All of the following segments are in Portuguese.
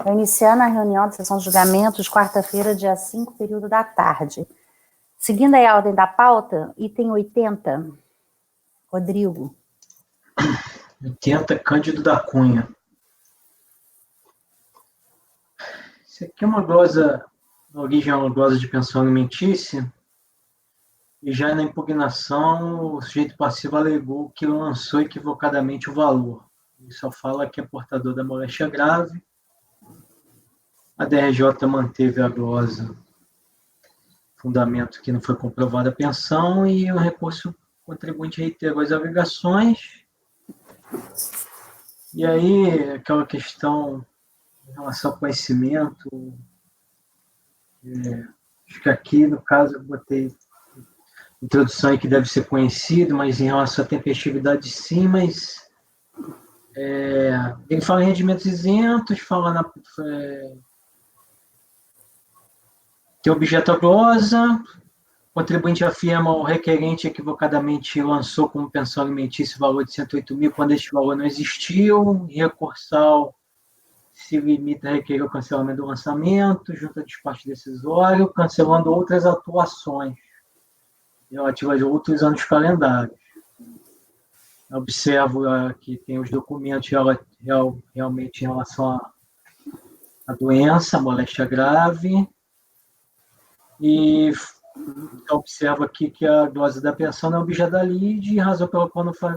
Iniciando a reunião de sessão de julgamentos, quarta-feira, dia 5, período da tarde. Seguindo aí a ordem da pauta, item 80, Rodrigo. 80, Cândido da Cunha. Isso aqui é uma glosa, a origem é uma glosa de pensão alimentícia, e já na impugnação o sujeito passivo alegou que lançou equivocadamente o valor. Ele só fala que é portador da moléstia grave. A DRJ manteve a glosa, fundamento que não foi comprovada a pensão, e o recurso contribuinte reiterou as alegações. E aí, aquela questão em relação ao conhecimento, acho que aqui, no caso, eu botei introdução aí que deve ser conhecido, mas em relação à tempestividade, sim, mas ele fala em rendimentos isentos, fala que objeto a glosa, o contribuinte afirma o requerente equivocadamente lançou como pensão alimentícia o valor de 108 mil quando este valor não existiu, e recursal se limita a requerer o cancelamento do lançamento, junto a despacho decisório, cancelando outras atuações relativas a outros anos calendários. Observo que tem os documentos realmente em relação à doença, moléstia grave, e observo aqui que a dose da pensão não é objeto da lide, razão pela qual não foi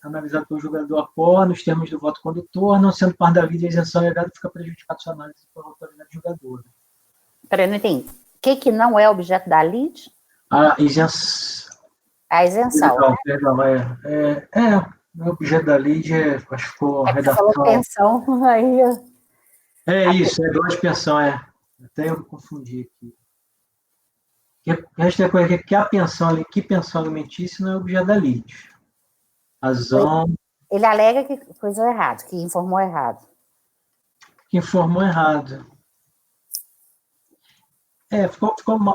analisado pelo julgador após, nos termos do voto condutor, não sendo parte da lide, a isenção alegada fica prejudicada sua análise pela autoridade julgadora. Peraí, não entendi. O que não é objeto da lide? A isenção. A isenção. Perdão, o objeto da lide acho que ficou a redação. Você falou pensão, aí... Isso, dose de pensão, Até eu me confundi aqui. Esta coisa que a pensão alimentícia não é objeto da lide. Razão. Ele alega que coisa errada, que informou errado. Que informou errado.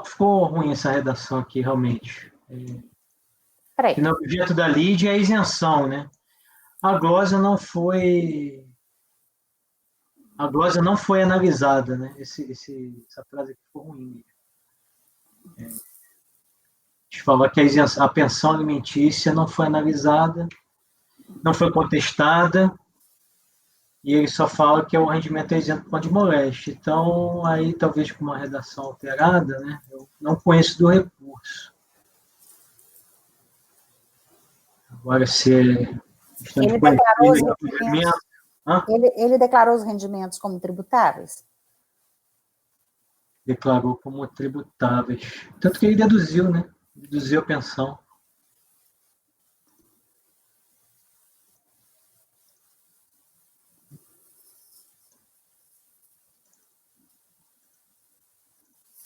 Ficou ruim essa redação aqui, realmente. Que no objeto da lide é a isenção, né? A glosa não foi analisada, né? Essa frase aqui ficou ruim. A gente fala que a pensão alimentícia não foi analisada, não foi contestada, e ele só fala que o rendimento é isento de moléstia. Então, aí talvez com uma redação alterada, né? Eu não conheço do recurso. Agora, se ele declarou os rendimentos como tributáveis? Declarou como tributáveis. Tanto que ele deduziu, né? Deduziu a pensão.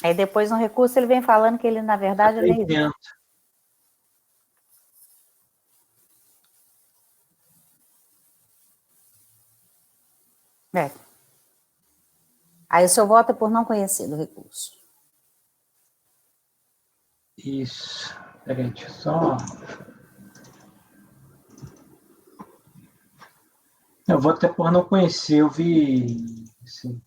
Aí depois no recurso ele vem falando que ele, na verdade, é isento. Aí o seu voto é por não conhecer do recurso. Isso. Peraí, deixa eu só... Eu vou até por não conhecer. Eu vi... Assim,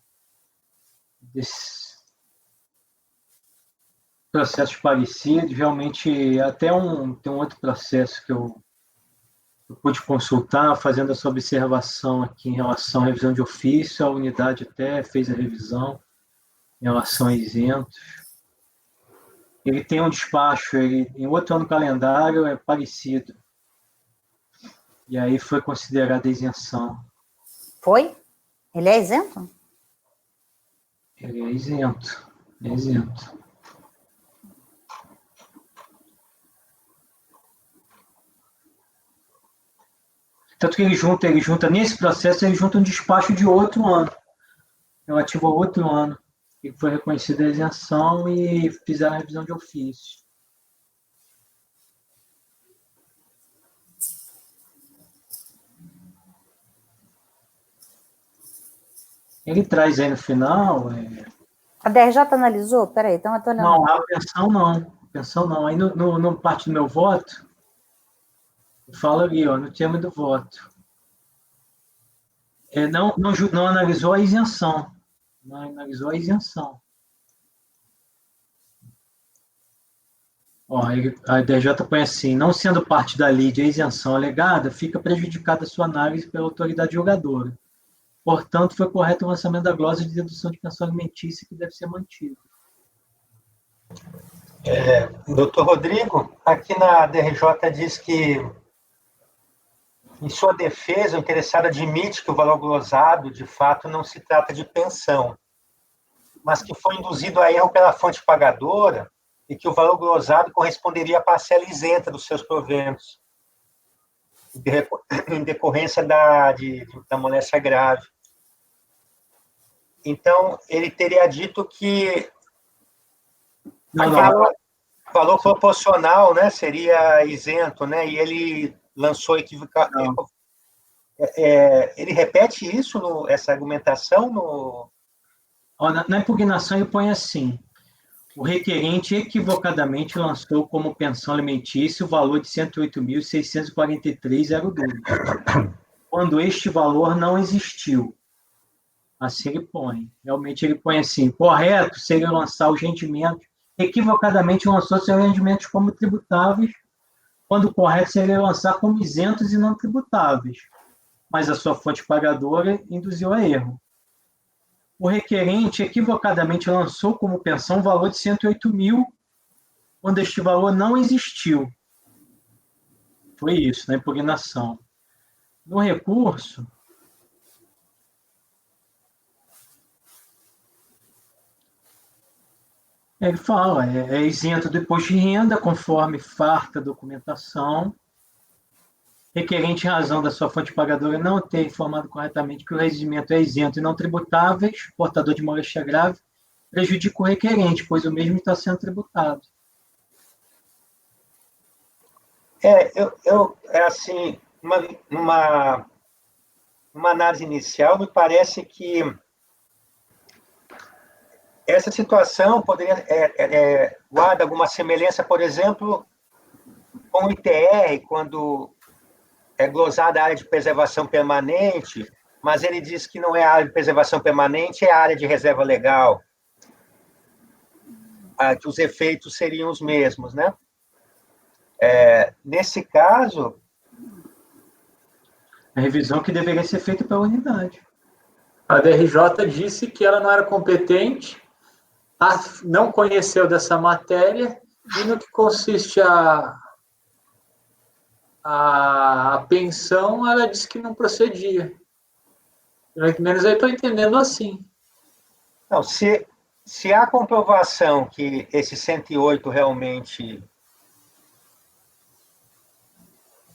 processos parecidos. Realmente, até tem um outro processo que eu pude consultar, fazendo essa observação aqui em relação à revisão de ofício. A unidade até fez a revisão em relação a isentos. Ele tem um despacho, em outro ano calendário é parecido. E aí foi considerada isenção. Foi? Ele é isento? Ele é isento. É isento. Tanto que ele junta nesse processo, ele junta um despacho de outro ano, relativo ao outro ano, que foi reconhecida a isenção e fizeram a revisão de ofício. Ele traz aí no final... A DRJ analisou? Peraí, então eu estou olhando. Não, a pensão não. Pensão não. Aí no parte do meu voto, fala ali, no termo do voto. não analisou a isenção. Não analisou a isenção. Ó, a DRJ põe assim: não sendo parte da lide a isenção alegada, fica prejudicada a sua análise pela autoridade julgadora. Portanto, foi correto o lançamento da glosa de dedução de pensão alimentícia, que deve ser mantido. Doutor Rodrigo, aqui na DRJ diz que, em sua defesa, o interessado admite que o valor glosado, de fato, não se trata de pensão, mas que foi induzido a erro pela fonte pagadora e que o valor glosado corresponderia à parcela isenta dos seus proventos, em decorrência da moléstia grave. Então, ele teria dito que o valor proporcional, né, seria isento, né, e ele lançou equivocado. Ele repete isso, essa argumentação? Na impugnação, ele põe assim: o requerente equivocadamente lançou como pensão alimentícia o valor de R$ 108.643,02, quando este valor não existiu. Assim ele põe. Realmente ele põe assim: correto seria lançar os rendimentos, equivocadamente lançou seus rendimentos como tributáveis, quando correto seria lançar como isentos e não tributáveis. Mas a sua fonte pagadora induziu a erro. O requerente equivocadamente lançou como pensão o valor de 108 mil, quando este valor não existiu. Foi isso, na impugnação. No recurso, ele fala, é isento do imposto de renda, conforme farta documentação. Requerente em razão da sua fonte pagadora não ter informado corretamente que o rendimento é isento e não tributáveis, portador de moléstia grave, prejudica o requerente, pois o mesmo está sendo tributado. Assim, uma análise inicial, me parece que essa situação poderia guarda alguma semelhança, por exemplo, com o ITR, quando é glosada a área de preservação permanente, mas ele diz que não é a área de preservação permanente, é a área de reserva legal, que os efeitos seriam os mesmos, né? Nesse caso... A revisão que deveria ser feita pela unidade. A DRJ disse que ela não era competente, não conheceu dessa matéria, e no que consiste a pensão, ela disse que não procedia. Pelo menos eu estou entendendo assim. Não, se há comprovação que esse 108 realmente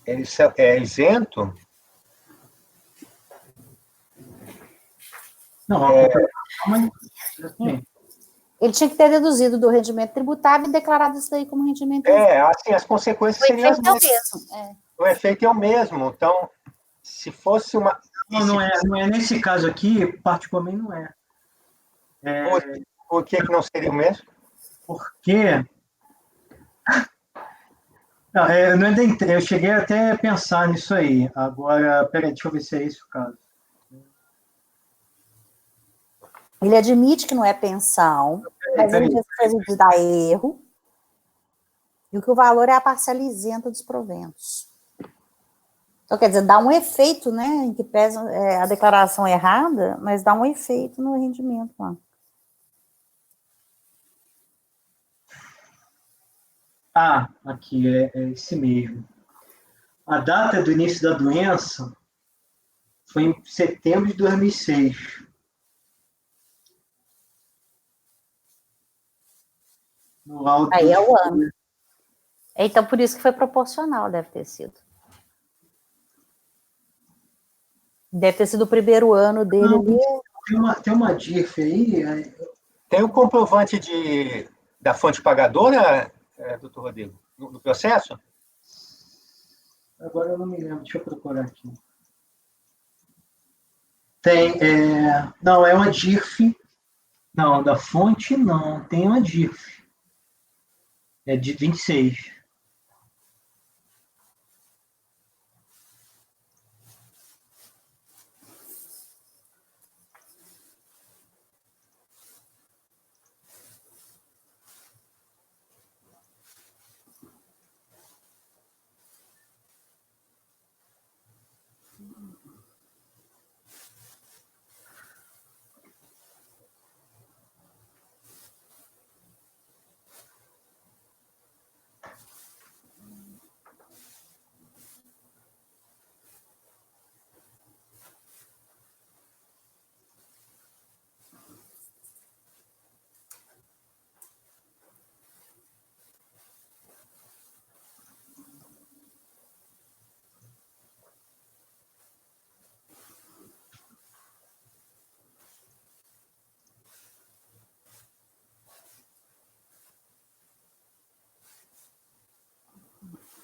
ele é isento... Não, ele tinha que ter deduzido do rendimento tributável e declarado isso daí como rendimento isento. Assim, as consequências seriam as mesmas. O efeito é o mesmo. Então, se fosse uma... Não é nesse caso aqui, particularmente não é. Por que não seria o mesmo? Porque... eu cheguei até a pensar nisso aí. Agora, peraí, deixa eu ver se é esse o caso. Ele admite que não é pensão, mas ele diz que foi devido a erro, e que o valor é a parcela isenta dos proventos. Então, quer dizer, dá um efeito, né, em que pesa a declaração errada, mas dá um efeito no rendimento lá. Aqui, é esse mesmo. A data do início da doença foi em setembro de 2006. No laudo Aí é o ano. Então, por isso que foi proporcional, deve ter sido. Deve ter sido o primeiro ano dele ali. Tem uma DIRF aí. Tem o comprovante da fonte pagadora, doutor Rodrigo, no processo? Agora eu não me lembro, deixa eu procurar aqui. Tem, não, é uma DIRF. Não, da fonte não, tem uma DIRF. É de 26.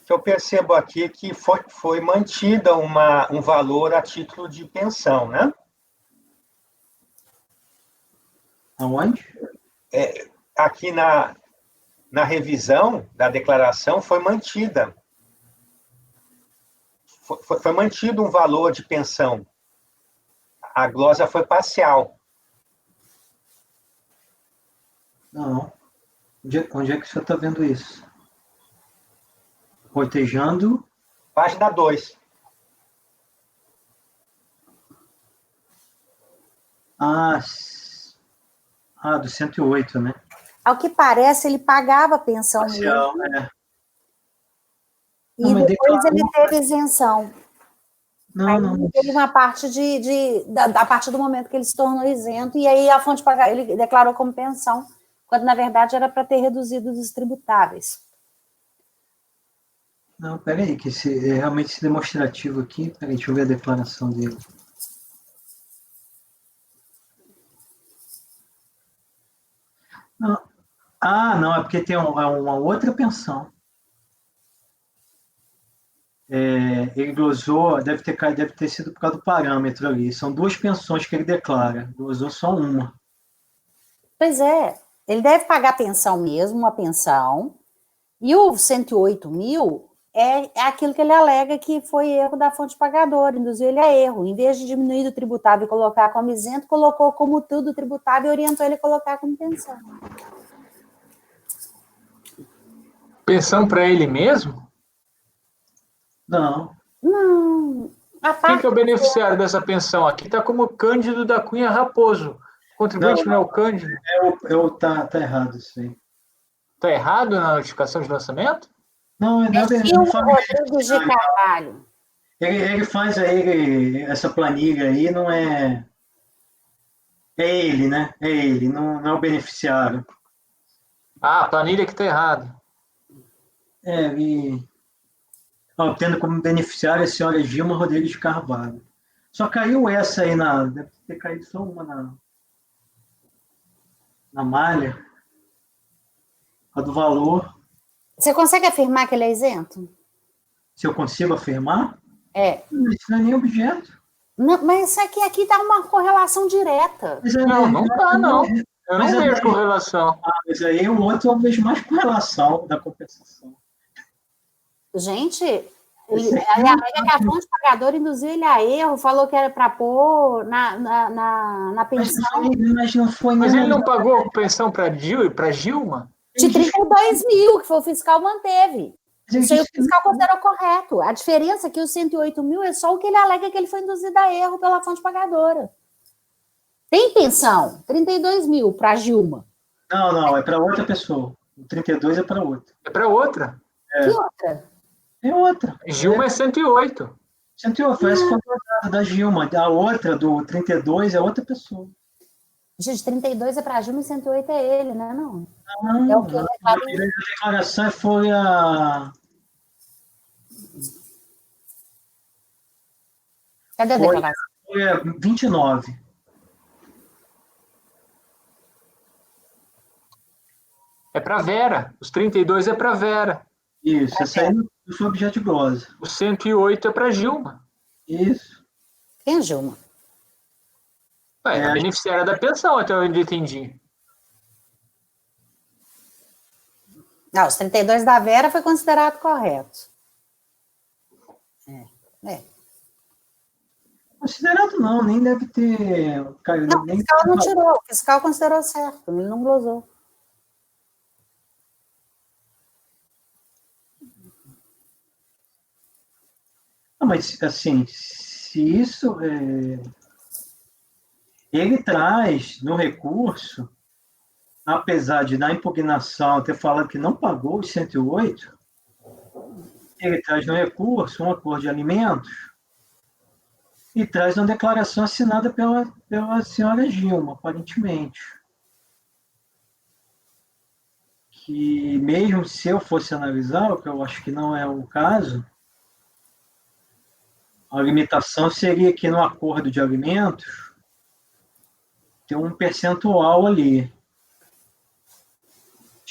que eu percebo aqui é que foi mantida um valor a título de pensão, né? Aonde? Aqui na revisão da declaração foi mantida. Foi mantido um valor de pensão. A glosa foi parcial. Não. Onde é que o senhor está vendo isso? Rotejando. Página 2. Do 108, né? Ao que parece, ele pagava a pensão Parcial, mesmo. E não, depois ele teve isenção. Não. Teve uma parte a partir do momento que ele se tornou isento, e aí a fonte pagar ele declarou como pensão, quando na verdade era para ter reduzido os tributáveis. Não, peraí, que realmente esse demonstrativo aqui, peraí, deixa eu ver a declaração dele. Não. Não, é porque tem uma outra pensão. Ele glosou, deve ter sido por causa do parâmetro ali. São duas pensões que ele declara, glosou só uma. Pois é, ele deve pagar pensão mesmo, uma pensão, e o 108 mil é aquilo que ele alega que foi erro da fonte pagadora, induziu ele a erro. Em vez de diminuir o tributável e colocar como isento, colocou como tudo tributável e orientou ele a colocar como pensão. Pensão para ele mesmo? Não. Quem que é o beneficiário dessa pensão? Aqui está como Cândido da Cunha Raposo. O contribuinte não é o Cândido? Tá errado isso aí. Está errado na notificação de lançamento? Não, É Gil Rodrigues de Carvalho. Ele faz aí, essa planilha aí, não é... É ele, né? É ele, não é o beneficiário. A planilha que está errada. Tendo como beneficiária a senhora Gilma Rodrigues de Carvalho. Só caiu essa aí deve ter caído só uma na malha. A do valor. Você consegue afirmar que ele é isento? Se eu consigo afirmar? Isso não é nem objeto. Não, mas aqui dá uma correlação direta. Não está, não. Eu não vejo correlação. Mas aí o outro eu vejo mais correlação da compensação. Gente, ele alega que a fonte pagadora induziu ele a erro, falou que era para pôr na pensão. Mas ele não pagou pensão para Gilma? De 32 mil, que foi o fiscal manteve. Isso aí o fiscal considerou correto. A diferença é que os 108 mil é só o que ele alega que ele foi induzido a erro pela fonte pagadora. Tem pensão, 32 mil para Gilma. Não, é para outra pessoa. O 32 é para outra. É para outra. Que outra? É outra. Gilma é 108. 108, foi essa foi da Gilma. A outra, do 32, é outra pessoa. Gente, 32 é para Gilma e 108 é ele, né? Não. É o que ele declarou. A declaração foi a... Cadê a declaração? Foi a 29. É para Vera. Os 32 é para Vera. Isso, essa aí não foi objeto de glosa. O 108 é para Gilma. Isso. Quem é Gilma? É a beneficiária da pensão, até onde eu entendi. Não, os 32 da Vera foi considerado correto. Considerado não, nem deve ter... Não, o fiscal não tirou, o fiscal considerou certo, ele não glosou. Mas, assim, se isso... Ele traz no recurso, apesar de na impugnação ter falado que não pagou os 108, ele traz no recurso um acordo de alimentos e traz uma declaração assinada pela senhora Gilma, aparentemente. Que mesmo se eu fosse analisar, o que eu acho que não é o caso, a limitação seria que no acordo de alimentos tem um percentual ali,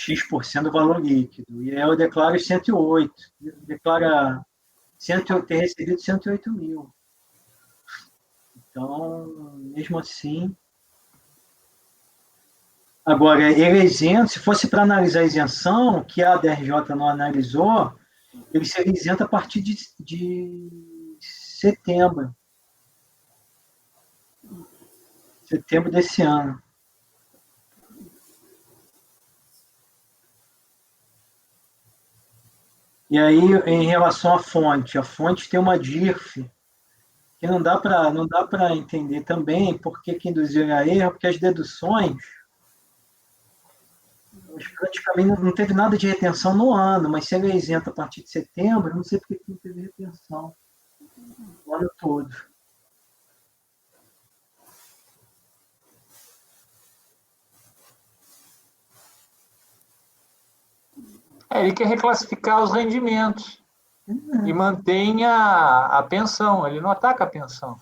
X% do valor líquido. E aí eu declaro 108. Declara ter recebido 108 mil. Então, mesmo assim... Agora, ele é isento, se fosse para analisar a isenção, que a DRJ não analisou, ele seria isento a partir de setembro. Setembro desse ano. E aí, em relação à fonte, a fonte tem uma DIRF, que não dá para entender também porque que induziu a erro, porque as deduções, praticamente não teve nada de retenção no ano, mas se ele é isento a partir de setembro, não sei porque que não teve retenção o ano todo. Ele quer reclassificar os rendimentos e mantém a pensão, ele não ataca a pensão.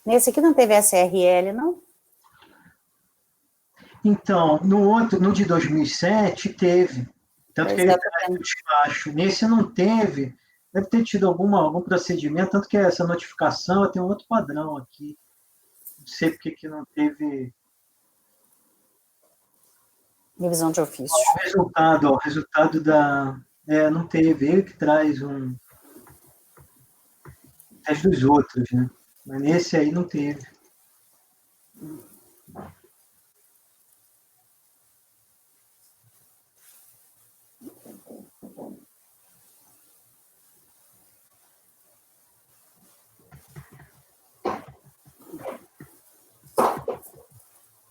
Nesse aqui não teve SRL, não? Então, no de 2007, teve. Tanto que ele traz o despacho. Nesse não teve, deve ter tido algum procedimento, tanto que essa notificação tem um outro padrão aqui. Não sei porque que não teve. Revisão de ofício. O resultado da. Não teve. Ele que traz traz dos outros, né? Mas nesse aí não teve.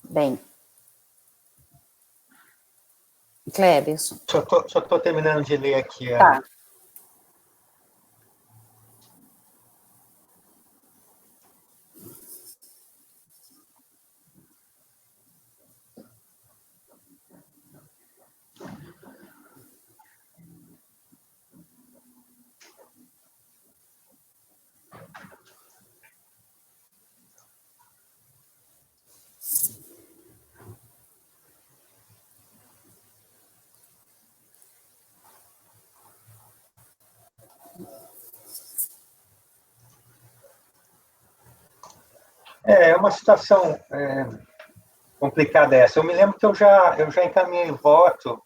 Bem. Cleberson. Só estou terminando de ler aqui. Tá. É uma situação complicada essa. Eu me lembro que eu já encaminhei voto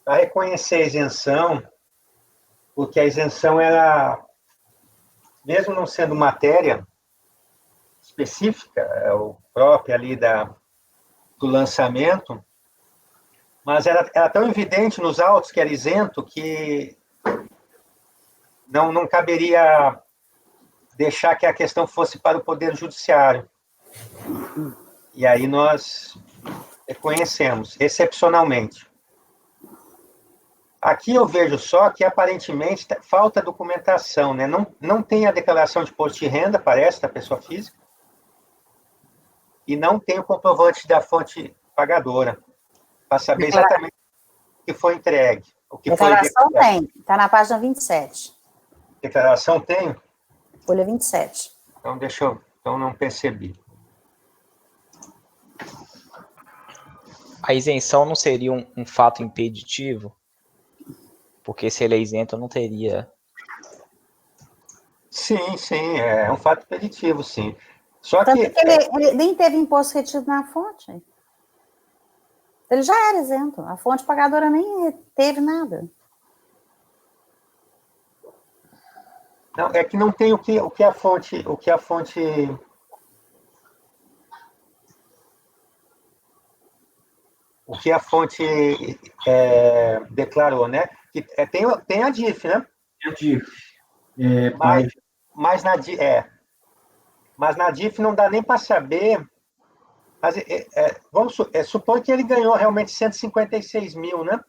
para reconhecer a isenção, porque a isenção era, mesmo não sendo matéria específica, o próprio ali do lançamento, mas era tão evidente nos autos que era isento que não caberia deixar que a questão fosse para o Poder Judiciário. E aí nós reconhecemos, excepcionalmente. Aqui eu vejo só que, aparentemente, falta documentação, né? Não tem a declaração de imposto de renda, parece, da pessoa física, e não tem o comprovante da fonte pagadora, para saber exatamente o que foi entregue. O que Declaração foi tem, está na página 27. Declaração tem? Folha 27. Então não percebi. A isenção não seria um fato impeditivo? Porque se ele é isento, não teria. Sim, é um fato impeditivo, sim. Só Tanto que que ele nem teve imposto retido na fonte. Ele já era isento. A fonte pagadora nem teve nada. Não, é que não tem o que a fonte declarou, né? Que tem a DIF, né? É DIF. Mas, mas na DIF não dá nem para saber. Mas, supor que ele ganhou realmente 156 mil, né?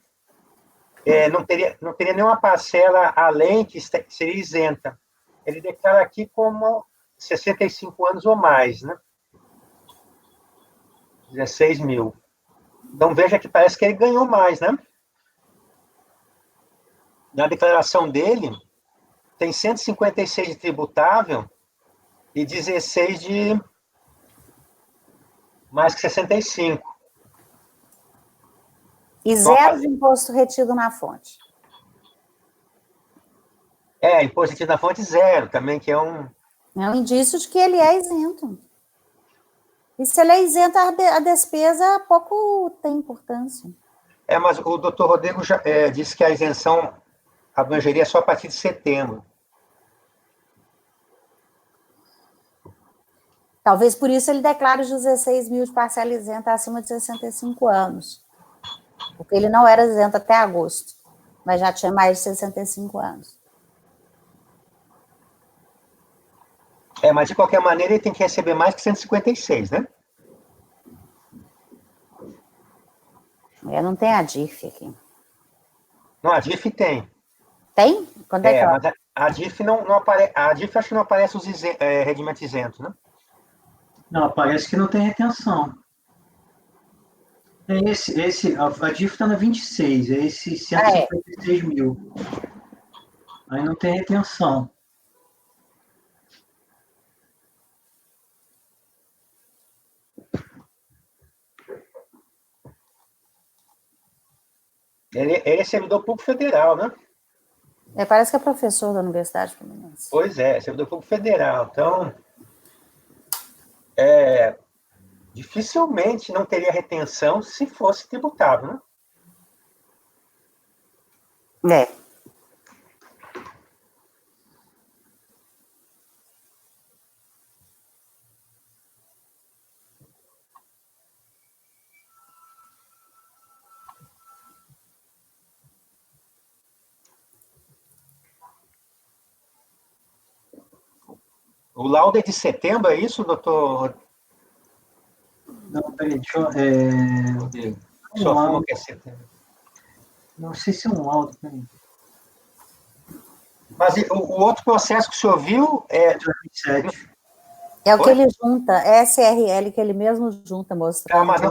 Não teria nenhuma parcela além que seria isenta. Ele declara aqui como 65 anos ou mais, né? 16 mil. Então veja que parece que ele ganhou mais, né? Na declaração dele, tem 156 de tributável e 16 de mais que 65. E zero de imposto retido na fonte. Imposto retido na fonte zero também, que é um... É um indício de que ele é isento. E se ele é isento, a despesa pouco tem importância. Mas o doutor Rodrigo já disse que a isenção abrangeria só a partir de setembro. Talvez por isso ele declare os 16 mil de parcela isenta acima de 65 anos. Porque ele não era isento até agosto, mas já tinha mais de 65 anos. Mas de qualquer maneira ele tem que receber mais que 156, né? Não tem a DIF aqui. Não, a DIF tem. Tem? Quando é que ela... Mas a DIF não aparece. A DIF acho que não aparece os rendimentos isentos, né? Não, parece que não tem retenção. A DIF está na 26, é esse 156 mil. Aí não tem retenção. Ele é servidor público federal, né? Parece que é professor da Universidade Fluminense. Pois é, servidor público federal. Então, dificilmente não teria retenção se fosse tributável, né? O laudo é de setembro, é isso, doutor? Não, peraí, deixa eu... Só afirma que é setembro. Não sei se é um laudo, peraí. Mas o outro processo que o senhor viu é... 27. É o que ele junta, é SRL que ele mesmo junta, mostrando... mas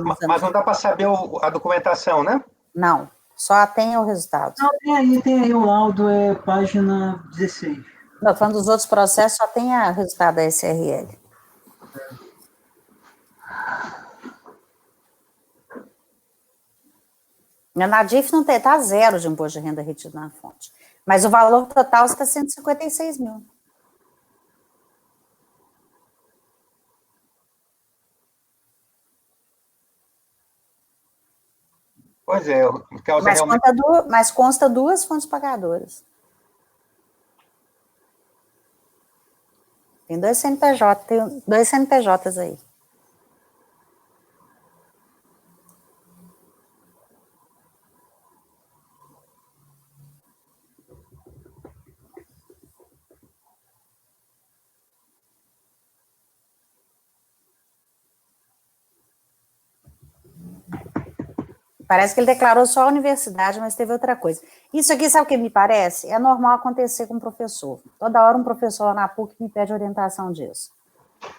não dá para saber a documentação, né? Não, só tem o resultado. Não, tem aí o laudo, página 16. Não, falando dos outros processos, só tem o resultado da SRL. Na DIF não está zero de imposto de renda retido na fonte. Mas o valor total está 156 mil. Pois é. Mas consta duas fontes pagadoras. Tem dois CNPJs aí. Parece que ele declarou só a universidade, mas teve outra coisa. Isso aqui, sabe o que me parece? É normal acontecer com o professor. Toda hora um professor lá na PUC me pede orientação disso.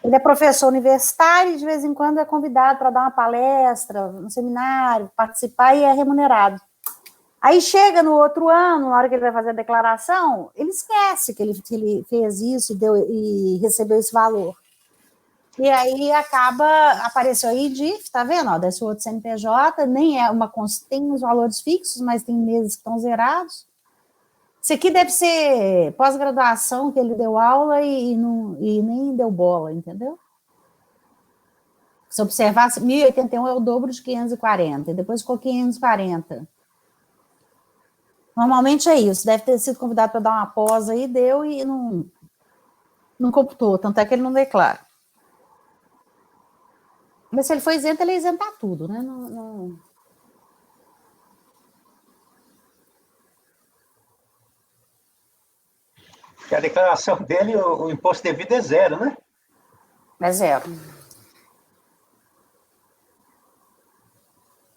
Ele é professor universitário e de vez em quando é convidado para dar uma palestra, um seminário, participar e é remunerado. Aí chega no outro ano, na hora que ele vai fazer a declaração, ele esquece que ele fez isso e recebeu esse valor. E aí apareceu aí DIF, tá vendo? Ó, desse outro CNPJ, nem é tem os valores fixos, mas tem meses que estão zerados. Isso aqui deve ser pós-graduação que ele deu aula e nem deu bola, entendeu? Se observar, 1081 é o dobro de 540, e depois ficou 540. Normalmente é isso, deve ter sido convidado para dar uma pós aí, deu e não computou, tanto é que ele não declara. Mas se ele for isento, ele é isento a tudo, né? Porque a declaração dele, o imposto devido é zero, né? É zero.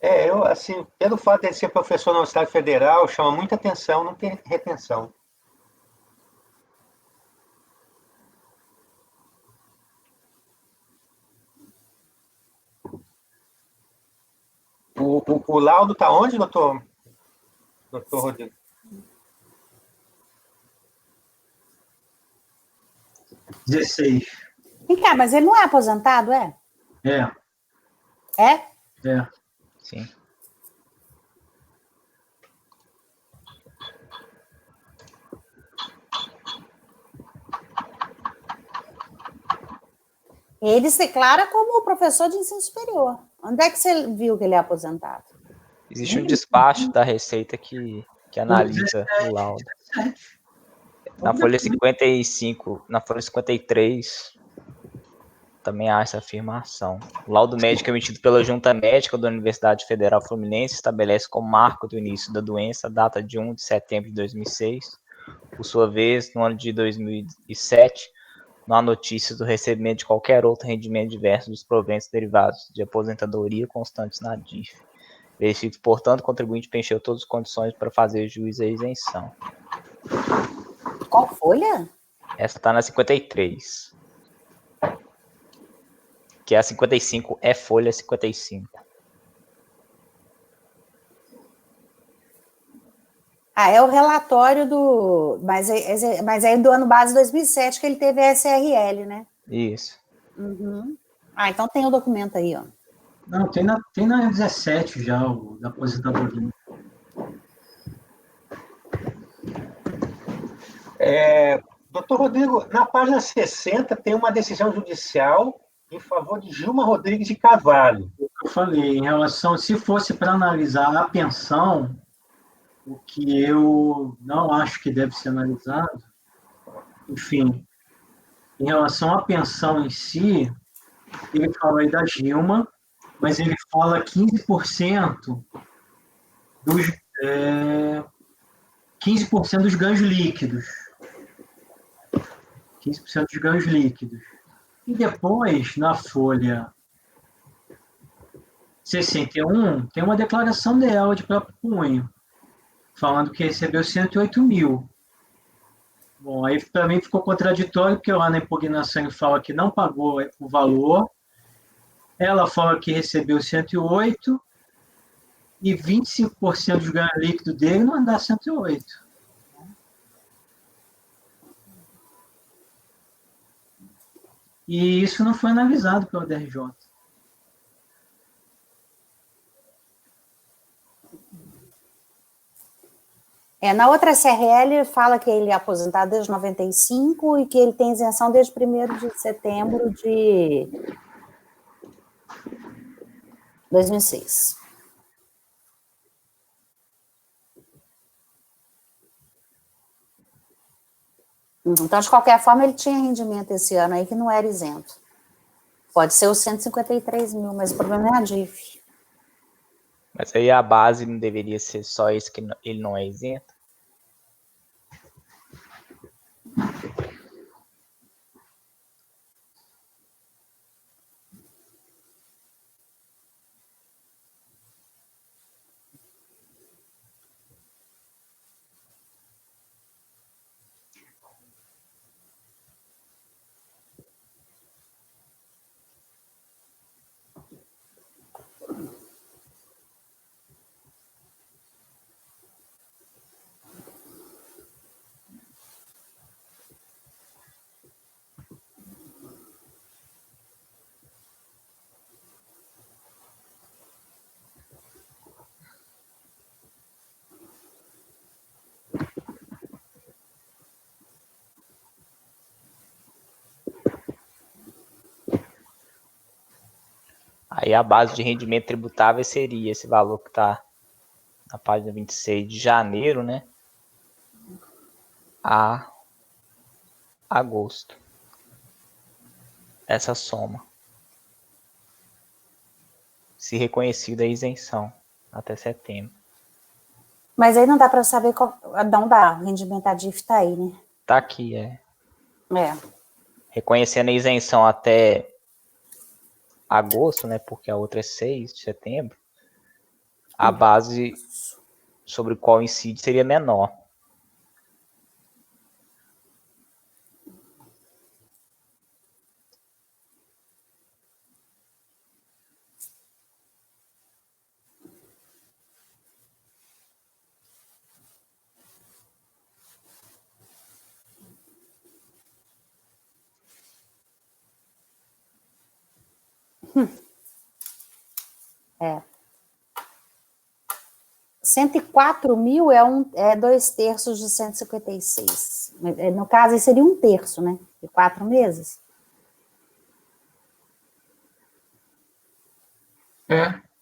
Eu, assim, pelo fato de ele ser professor na Universidade Federal, chama muita atenção não ter retenção. O laudo está onde, doutor Rodrigo? Dezesseis. Vem cá, mas ele não é aposentado, é? É, É? é. Sim. Ele se declara como professor de ensino superior. Onde é que você viu que ele é aposentado? Existe um despacho da Receita que analisa o laudo. Na folha 55, na folha 53, também há essa afirmação. O laudo médico emitido pela Junta Médica da Universidade Federal Fluminense estabelece como marco do início da doença a data de 1 de setembro de 2006. Por sua vez, no ano de 2007, não há notícias do recebimento de qualquer outro rendimento diverso dos proventos derivados de aposentadoria constantes na DIF. Verifique, portanto, o contribuinte preencheu todas as condições para fazer jus à isenção. Qual folha? Essa está na 53. Que é a 55, é folha 55. Ah, é o relatório do... Mas é do ano base 2007 que ele teve a SRL, né? Isso. Uhum. Ah, então tem o documento aí, ó. Não, tem na 17 já, o da aposentadoria. Doutor Rodrigo, na página 60 tem uma decisão judicial em favor de Gilma Rodrigues de Carvalho. Eu falei, em relação, se fosse para analisar a pensão, o que eu não acho que deve ser analisado, enfim, em relação à pensão em si, ele fala aí da Gilma, mas ele fala 15% dos, 15% dos ganhos líquidos. 15% dos ganhos líquidos. E depois, na folha 61, tem uma declaração dela de próprio punho, falando que recebeu 108 mil. Bom, aí para mim ficou contraditório, porque lá na impugnação ele fala que não pagou o valor, ela fala que recebeu 108 e 25% dos ganhos líquidos dele não dá 108. E isso não foi analisado pelo DRJ. Na outra SRL fala que ele é aposentado desde 95 e que ele tem isenção desde 1º de setembro de 2006. Então, de qualquer forma, ele tinha rendimento esse ano aí que não era isento. Pode ser os 153 mil, mas o problema é a DIF. Mas aí a base não deveria ser só esse que ele não é isento? Aí a base de rendimento tributável seria esse valor que está na página 26, de janeiro, né, a agosto. Essa soma. Se reconhecida a isenção até setembro. Mas aí não dá para saber qual. Não dá, o rendimento da DIF está aí, né? Tá aqui, É. Reconhecendo a isenção até agosto, né, porque a outra é 6 de setembro, a base sobre o qual incide seria menor. É. 104 mil é 2/3 de 156. No caso, aí seria 1/3, né? De 4 meses.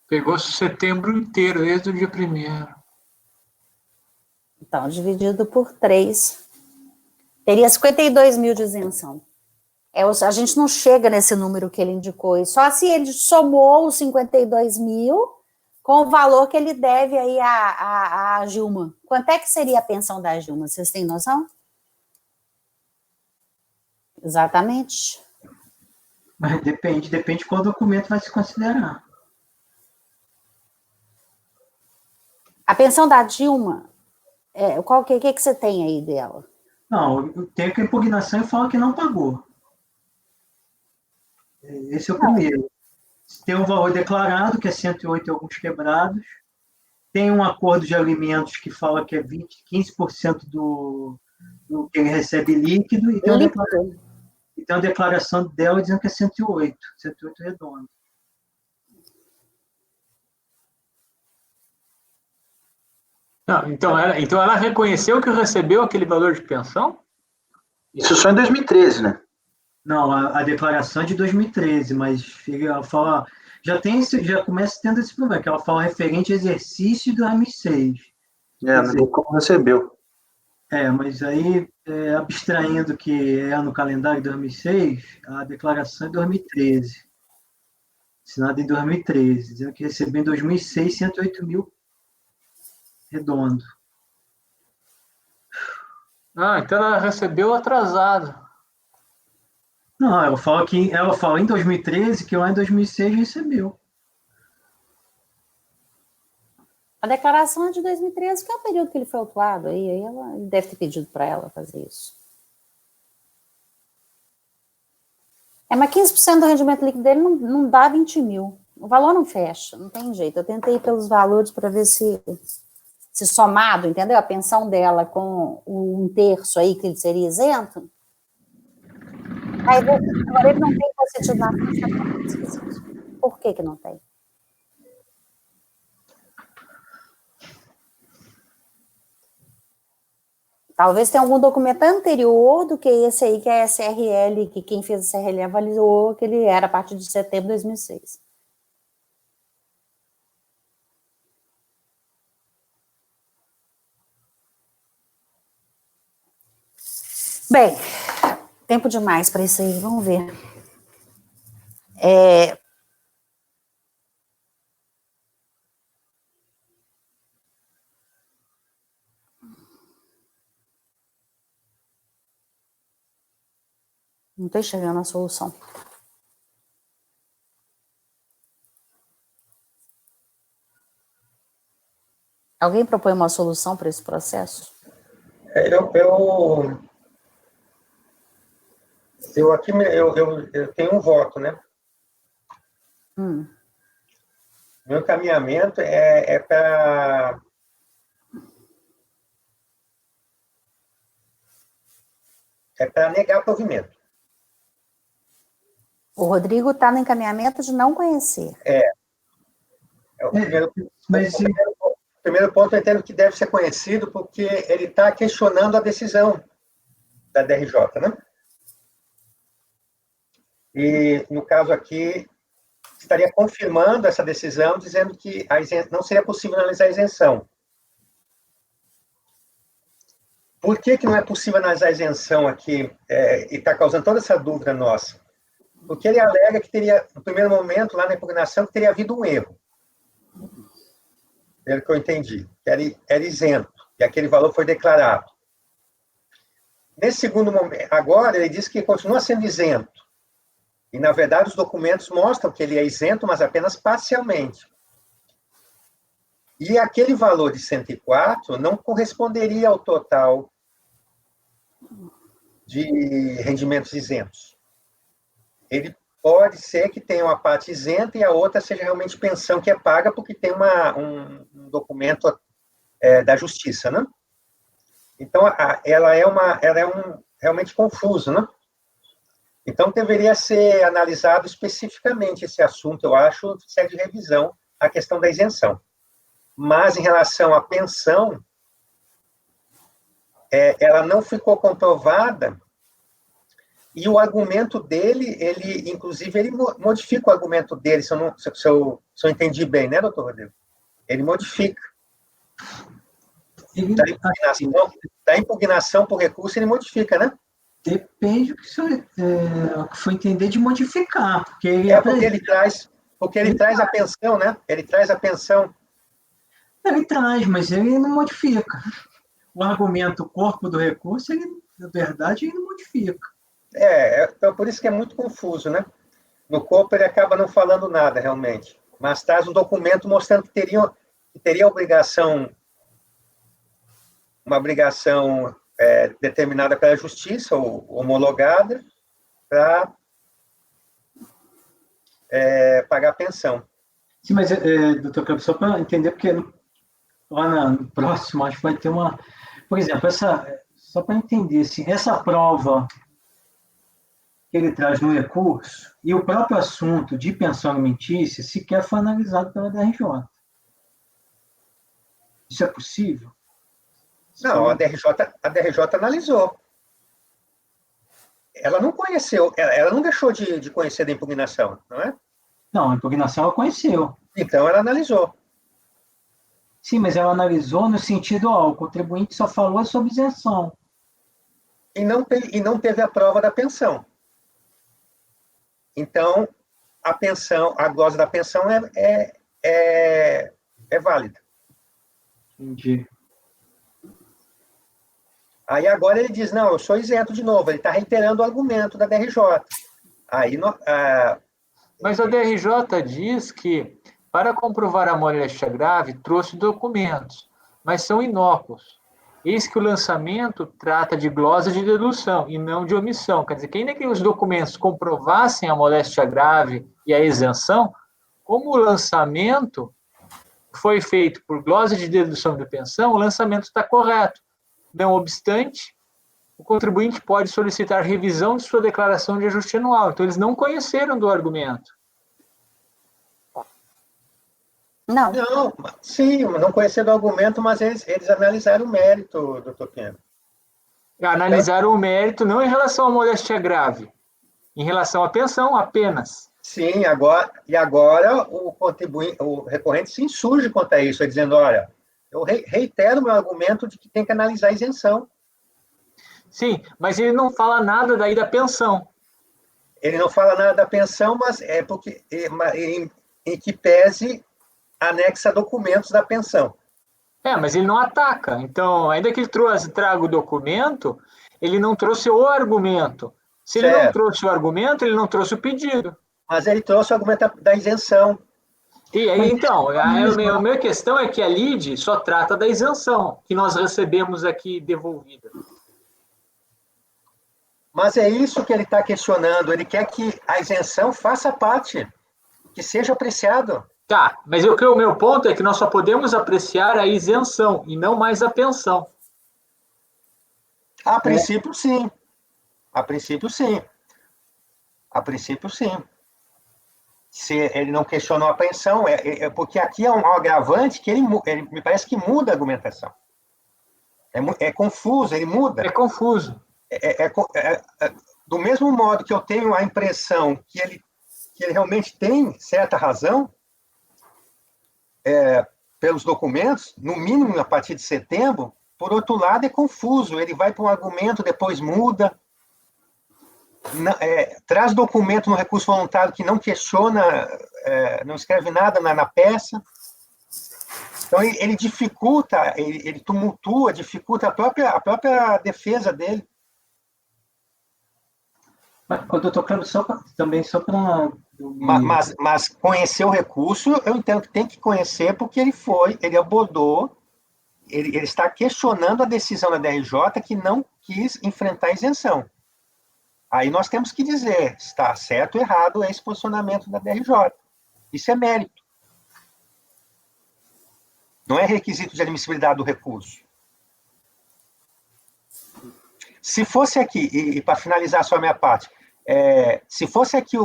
Pegou setembro inteiro, desde o dia 1º. Então, dividido por 3, teria 52 mil de isenção. A gente não chega nesse número que ele indicou, e só se ele somou os 52 mil com o valor que ele deve aí a Gilma. Quanto é que seria a pensão da Gilma? Vocês têm noção? Exatamente. Mas depende qual documento vai se considerar. A pensão da Dilma, o que você tem aí dela? Não, eu tenho que a impugnação e fala que não pagou. Esse é o primeiro. Tem um valor declarado, que é 108 e alguns quebrados. Tem um acordo de alimentos que fala que é 15% do que ele recebe líquido. E tem uma declaração dela dizendo que é 108 redondo. Não, então ela reconheceu que recebeu aquele valor de pensão? Isso só em 2013, né? Não, a declaração é de 2013, mas ela fala, já começa tendo esse problema, que ela fala referente ao exercício de 2006. Não sei como recebeu. Mas aí, abstraindo que é no calendário de 2006, a declaração é de 2013. Assinada em 2013, dizendo que recebeu em 2006 108 mil redondo. Então ela recebeu atrasado. Não, ela fala em 2013 que lá em 2006 recebeu. A declaração é de 2013, que é o período que ele foi autuado. Aí ele deve ter pedido para ela fazer isso. Mas 15% do rendimento líquido dele não dá 20 mil. O valor não fecha, não tem jeito. Eu tentei ir pelos valores para ver se somado, entendeu? A pensão dela com o 1/3 aí, que ele seria isento. Agora ele não tem positivo na frente. Por que não tem? Talvez tenha algum documento anterior do que esse aí, que é a SRL, que quem fez a SRL avaliou que ele era a partir de setembro de 2006. Bem, tempo demais para isso aí, vamos ver. Não estou enxergando a solução. Alguém propõe uma solução para esse processo? Eu tenho um voto, né? Meu encaminhamento é para negar provimento. O Rodrigo está no encaminhamento de não conhecer. O primeiro ponto eu entendo que deve ser conhecido porque ele está questionando a decisão da DRJ, né? E, no caso aqui, estaria confirmando essa decisão, dizendo que não seria possível analisar a isenção. Por que não é possível analisar a isenção aqui e está causando toda essa dúvida nossa? Porque ele alega que teria, no primeiro momento, lá na impugnação, que teria havido um erro. Pelo que eu entendi, que era isento, e aquele valor foi declarado. Nesse segundo momento, agora, ele diz que continua sendo isento. E, na verdade, os documentos mostram que ele é isento, mas apenas parcialmente. E aquele valor de 104 não corresponderia ao total de rendimentos isentos. Ele pode ser que tenha uma parte isenta e a outra seja realmente pensão que é paga porque tem um documento da justiça, né? Então, ela é realmente confuso, né? Então, deveria ser analisado especificamente esse assunto, eu acho, segue de revisão a questão da isenção. Mas, em relação à pensão, ela não ficou comprovada e o argumento dele, inclusive, ele modifica o argumento dele, se eu entendi bem, né, doutor Rodrigo? Ele modifica. Da impugnação por recurso, ele modifica, né? Depende do que foi entender de modificar, porque ele traz a pensão, né? Ele traz a pensão. Ele traz, mas ele não modifica. O argumento, o corpo do recurso, na verdade, ele não modifica. Então por isso que é muito confuso, né? No corpo ele acaba não falando nada, realmente. Mas traz um documento mostrando que teria uma obrigação determinada pela justiça, ou homologada, para pagar a pensão. Sim, mas, doutor Cleber, só para entender, porque lá no próximo, acho que vai ter uma... Por exemplo, só para entender, assim, essa prova que ele traz no recurso e o próprio assunto de pensão alimentícia sequer foi analisado pela DRJ. Isso é possível? Não, a DRJ analisou. Ela não conheceu, ela não deixou de conhecer da impugnação, não é? Não, a impugnação ela conheceu. Então, ela analisou. Sim, mas ela analisou no sentido, o contribuinte só falou sobre isenção. E não teve a prova da pensão. Então, a glosa da pensão é válida. Entendi. Aí agora ele diz, não, eu sou isento de novo. Ele está reiterando o argumento da DRJ. Mas a DRJ diz que, para comprovar a moléstia grave, trouxe documentos, mas são inócuos. Eis que o lançamento trata de glosa de dedução e não de omissão. Quer dizer, que ainda que os documentos comprovassem a moléstia grave e a isenção, como o lançamento foi feito por glosa de dedução de pensão, o lançamento está correto. Não obstante, o contribuinte pode solicitar revisão de sua declaração de ajuste anual. Então, eles não conheceram do argumento. Não. Sim, não conheceram do argumento, mas eles analisaram o mérito, doutor Pena. Analisaram o mérito não em relação à moléstia grave, em relação à pensão apenas. Sim, agora o recorrente se insurge contra isso, dizendo, olha, eu reitero o meu argumento de que tem que analisar a isenção. Sim, mas ele não fala nada daí da pensão. Ele não fala nada da pensão, mas é porque em que pese anexa documentos da pensão. Mas ele não ataca. Então, ainda que ele traga o documento, ele não trouxe o argumento. Se ele não trouxe o argumento, ele não trouxe o pedido. Mas ele trouxe o argumento da isenção. E aí, então, a minha questão é que a LIDE só trata da isenção, que nós recebemos aqui devolvida. Mas é isso que ele está questionando. Ele quer que a isenção faça parte, que seja apreciado. Tá, mas o meu ponto é que nós só podemos apreciar a isenção e não mais a pensão. A princípio, sim. A princípio, sim. A princípio, sim. Se ele não questionou a pensão, porque aqui é um agravante que ele me parece que muda a argumentação. É confuso, ele muda. É confuso. Do mesmo modo que eu tenho a impressão que ele realmente tem certa razão, pelos documentos, no mínimo a partir de setembro, por outro lado, é confuso. Ele vai para um argumento, depois muda. Traz documento no recurso voluntário que não questiona, não escreve nada na peça. Então, ele dificulta, ele tumultua, dificulta a própria defesa dele. Doutor Cláudio, também só para... Mas conhecer o recurso, eu entendo que tem que conhecer, porque ele abordou, ele está questionando a decisão da DRJ que não quis enfrentar a isenção. Aí nós temos que dizer se está certo ou errado esse posicionamento da DRJ. Isso é mérito. Não é requisito de admissibilidade do recurso. Se fosse aqui, e para finalizar só a minha parte, se fosse aqui,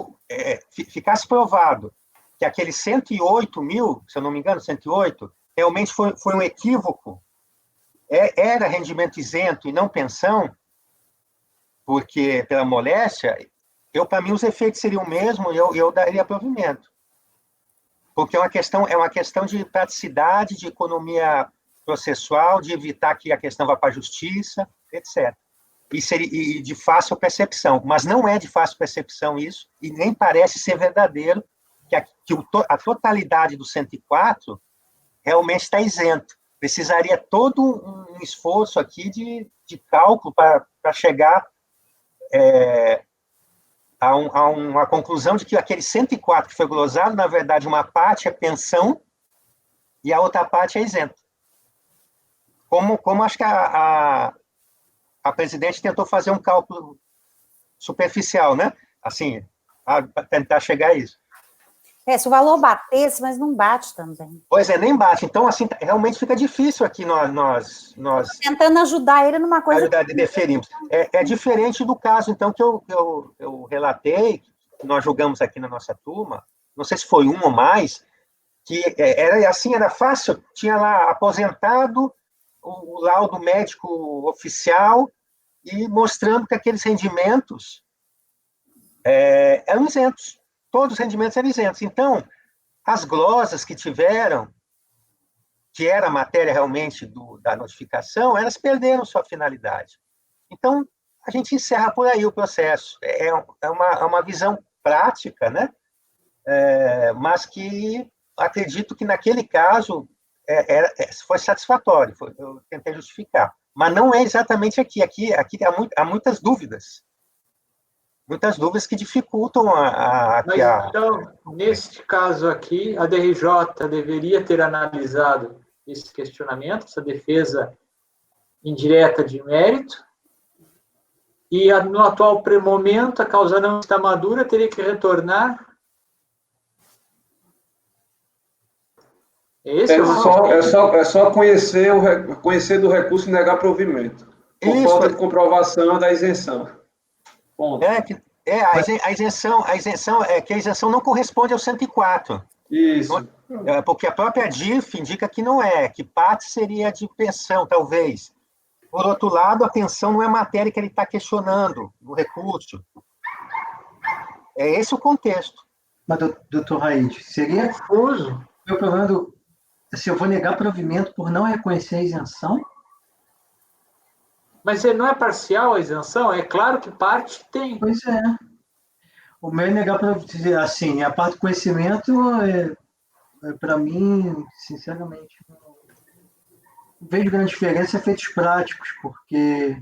ficasse provado que aqueles 108 mil, se eu não me engano, 108, realmente foi um equívoco, era rendimento isento e não pensão, porque pela moléstia, para mim os efeitos seriam o mesmo e eu daria provimento. Porque é uma questão de praticidade, de economia processual, de evitar que a questão vá para a justiça, etc. E de fácil percepção. Mas não é de fácil percepção isso, e nem parece ser verdadeiro que a totalidade do 104 realmente está isento. Precisaria todo um esforço aqui de cálculo para chegar a uma conclusão de que aquele 104 que foi glosado, na verdade, uma parte é pensão e a outra parte é isento. Como acho que a presidente tentou fazer um cálculo superficial, né? Assim, para tentar chegar a isso. Se o valor batesse, mas não bate também. Pois nem bate. Então, assim, realmente fica difícil aqui nós tentando ajudar ele numa coisa... deferimos. É diferente do caso, então, que eu relatei, que nós julgamos aqui na nossa turma, não sei se foi um ou mais, que era fácil, tinha lá aposentado o laudo médico oficial e mostrando que aqueles rendimentos eram isentos. Todos os rendimentos eram isentos. Então, as glosas que tiveram, que era a matéria realmente da notificação, elas perderam sua finalidade. Então, a gente encerra por aí o processo. É uma visão prática, né? Mas que acredito que naquele caso foi satisfatório, eu tentei justificar. Mas não é exatamente aqui. Aqui há muitas dúvidas. Muitas dúvidas que dificultam Então, neste caso aqui, a DRJ deveria ter analisado esse questionamento, essa defesa indireta de mérito, e no atual momento, a causa não está madura, teria que retornar. É só conhecer do recurso e negar provimento. Por falta de comprovação da isenção. Ponto. A isenção é que a isenção não corresponde ao 104. Isso. Porque a própria DIF indica que não é, que parte seria de pensão, talvez. Por outro lado, a pensão não é matéria que ele está questionando no recurso. É esse o contexto. Mas, doutor Raid, seria confuso eu provando se eu vou negar provimento por não reconhecer a isenção? Mas não é parcial a isenção? É claro que parte tem. Pois é. O meu é negar provimento, assim, a parte do conhecimento, para mim, sinceramente, não vejo grande diferença em efeitos práticos, porque...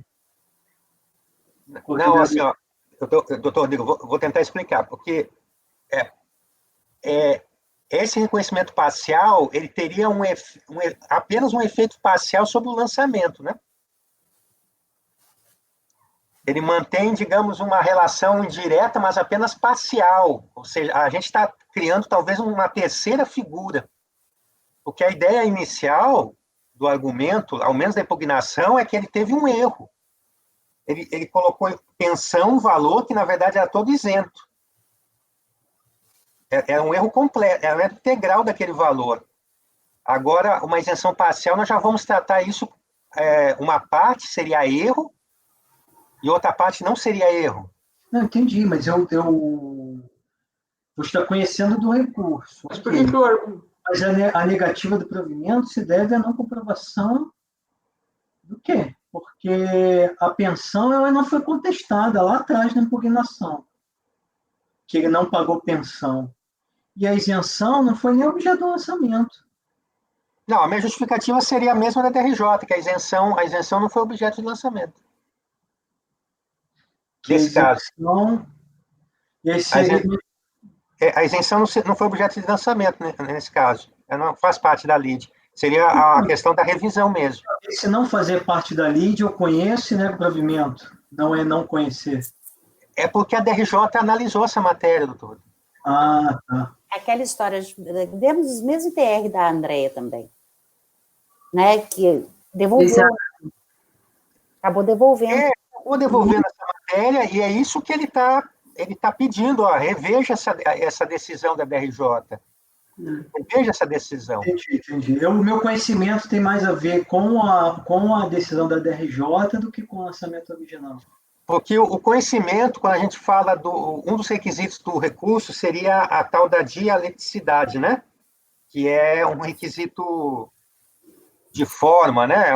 Não, assim, ó, doutor Rodrigo, vou tentar explicar, porque esse reconhecimento parcial, ele teria apenas um efeito parcial sobre o lançamento, né? Ele mantém, digamos, uma relação indireta, mas apenas parcial. Ou seja, a gente está criando talvez uma terceira figura. Porque a ideia inicial do argumento, ao menos da impugnação, é que ele teve um erro. Ele colocou em pensão um valor que, na verdade, era todo isento. É um erro completo, é um erro integral daquele valor. Agora, uma isenção parcial, nós já vamos tratar isso, uma parte seria erro, e outra parte não seria erro. Não, entendi, mas eu estou conhecendo do recurso. Mas por que Mas a negativa do provimento se deve à não comprovação Do quê? Porque a pensão ela não foi contestada lá atrás na impugnação, que ele não pagou pensão. E a isenção não foi nem objeto do lançamento. Não, a minha justificativa seria a mesma da DRJ, que a isenção não foi objeto de lançamento. Nesse caso. A isenção não foi objeto de lançamento, né, nesse caso. Ela não faz parte da lide. Seria a questão da revisão mesmo. Se não fazer parte da lide, eu conheço e nego provimento. Não é não conhecer. É porque a DRJ analisou essa matéria, doutor. Ah, tá. Aquela história, demos o mesmo TR da Andréia também, né, que devolveu, acabou devolvendo. Acabou devolvendo essa matéria, e é isso que ele tá pedindo, ó, reveja essa decisão da DRJ. Reveja essa decisão. Entendi. O meu conhecimento tem mais a ver com a decisão da DRJ do que com o lançamento original. Porque o conhecimento, quando a gente fala um dos requisitos do recurso seria a tal da dialeticidade, né? Que é um requisito de forma, né?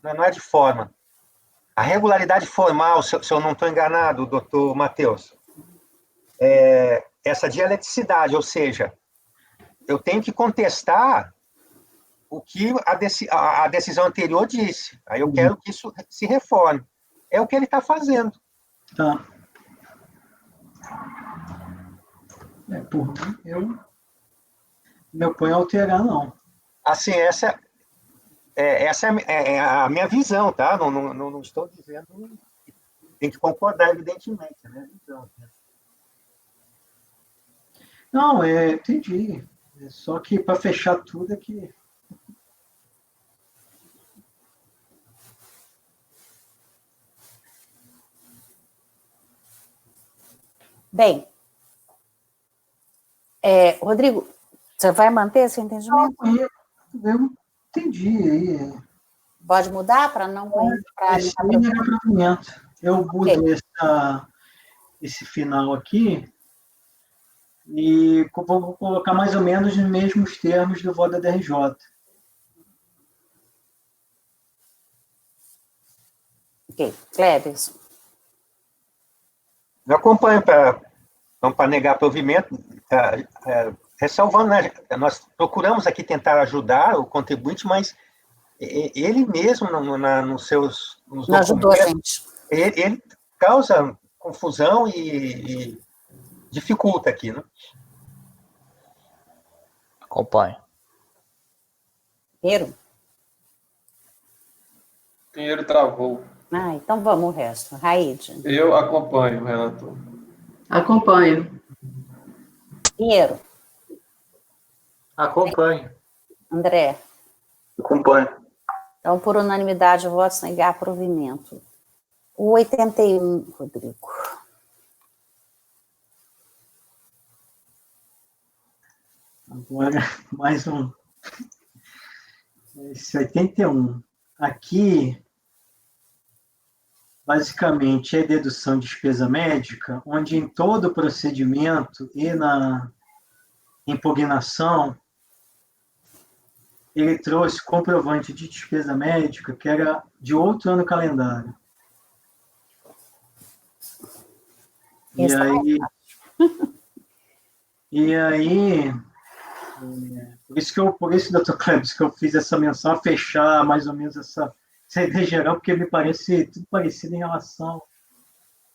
Não é de forma. A regularidade formal, se eu não estou enganado, doutor Matheus, essa dialeticidade, ou seja, eu tenho que contestar o que a decisão anterior disse. Aí eu quero que isso se reforme. É o que ele está fazendo. Tá. Por mim, eu me oponho a alterar, não. Assim, essa é a minha visão, tá? Não estou dizendo... Tem que concordar, evidentemente. É a minha visão. Não, entendi. Só que para fechar tudo é que... Bem, Rodrigo, você vai manter esse entendimento? Não, eu entendi aí. Pode mudar para não... Eu mudo esse final aqui e vou colocar mais ou menos nos mesmos termos do voto da DRJ. Ok, Cleberson. Eu acompanho para negar provimento, ressalvando, né? Nós procuramos aqui tentar ajudar o contribuinte, mas ele mesmo, nos seus... Não ajudou a gente. Ele causa confusão e dificulta aqui, né? Acompanho. Pinheiro travou. Então vamos o resto. Raíde. Eu acompanho, relator. Acompanho. Pinheiro. Acompanho. André. Acompanho. Então, por unanimidade, votos negar provimento. O 81, Rodrigo. Agora, mais um. Esse 81. Aqui, basicamente, é dedução de despesa médica, onde em todo o procedimento e na impugnação, ele trouxe comprovante de despesa médica que era de outro ano calendário. E aí, por isso, doutor Cleves, que eu fiz essa menção a fechar mais ou menos essa ideia geral, porque me parece tudo parecido em relação a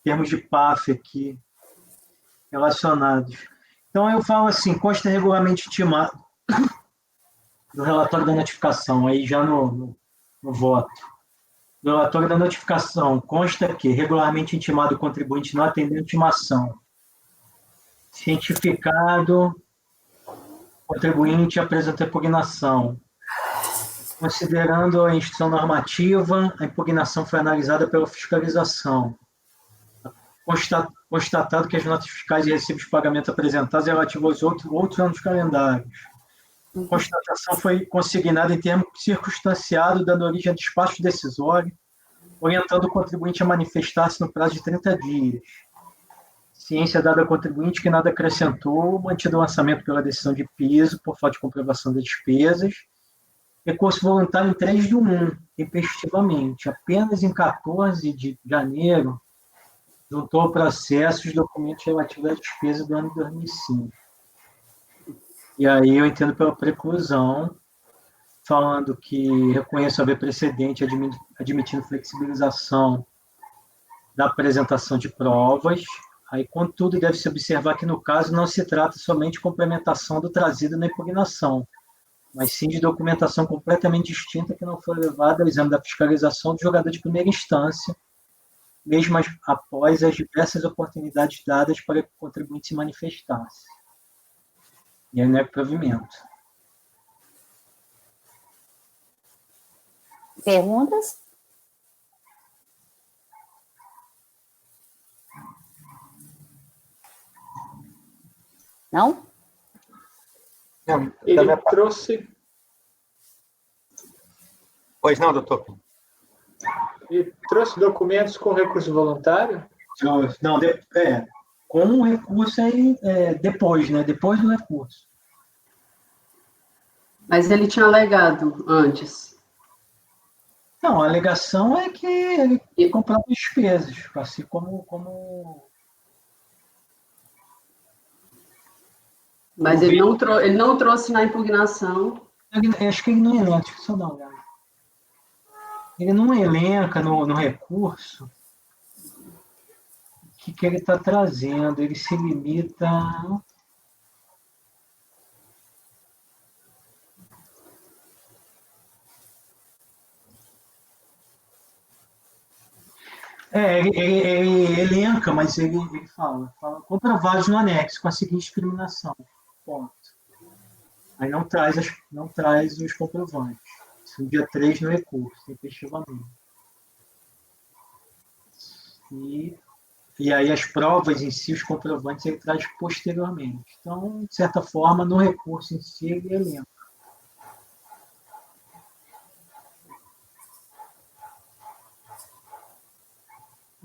termos de PAF aqui, relacionados. Então, eu falo assim, consta regularmente intimado do relatório da notificação, aí já no voto. No relatório da notificação, consta que regularmente intimado o contribuinte não atendeu a intimação. Cientificado, contribuinte apresenta impugnação. Considerando a instituição normativa, a impugnação foi analisada pela fiscalização. Constatado que as notas fiscais e recibos de pagamento apresentados relativos aos outros anos calendários. Constatação foi consignada em termo circunstanciado, dando origem a despacho decisório, orientando o contribuinte a manifestar-se no prazo de 30 dias. Ciência dada ao contribuinte que nada acrescentou, mantido o lançamento pela decisão de piso por falta de comprovação das despesas, recurso voluntário em 3 de 1, repetitivamente. Apenas em 14 de janeiro, juntou ao processo os documentos relativos à despesa do ano de 2005. E aí eu entendo pela preclusão, falando que reconheço haver precedente admitindo flexibilização da apresentação de provas. Aí, contudo, deve-se observar que, no caso, não se trata somente de complementação do trazido na impugnação, mas sim de documentação completamente distinta que não foi levada ao exame da fiscalização do julgador de primeira instância, mesmo após as diversas oportunidades dadas para que o contribuinte se manifestasse. E aí não é provimento. Perguntas? Não? Não, Ele trouxe, Pois não, doutor? ele trouxe documentos com recurso voluntário? Não, com o recurso aí, depois, né? Depois do recurso. Mas ele tinha alegado antes. Não, a alegação é que ele comprava despesas, assim como... Mas ele não trouxe na impugnação. Acho que ele não elenca, deixa eu só dar uma olhada. Ele não elenca no recurso o que ele está trazendo, ele se limita... Ele elenca, mas ele fala comprovados no anexo com a seguinte discriminação. Ponto. Aí não traz os comprovantes. Isso no dia 3 no recurso, efetivamente. E aí as provas em si, os comprovantes, ele traz posteriormente. Então, de certa forma, no recurso em si, ele elenca.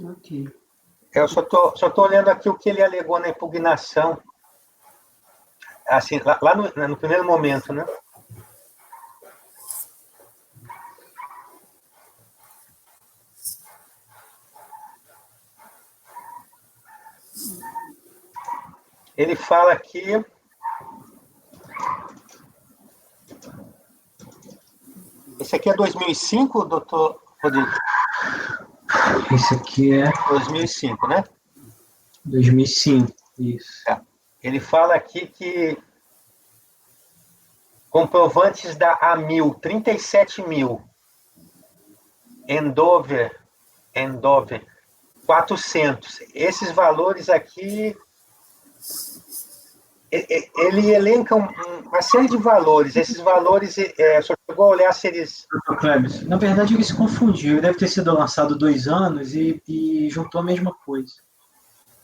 Ok. Eu só tô olhando aqui o que ele alegou na impugnação, assim, lá no primeiro momento, né? Ele fala aqui... Esse aqui é 2005, doutor Rodrigo? Esse aqui é 2005, né? 2005, isso. Ele fala aqui que comprovantes da AMIL, 37 mil. Endover, 400. Esses valores aqui, ele elenca uma série de valores. Esses valores, só chegou a olhar se eles... Kleber, na verdade, ele se confundiu. Ele deve ter sido lançado 2 anos e juntou a mesma coisa.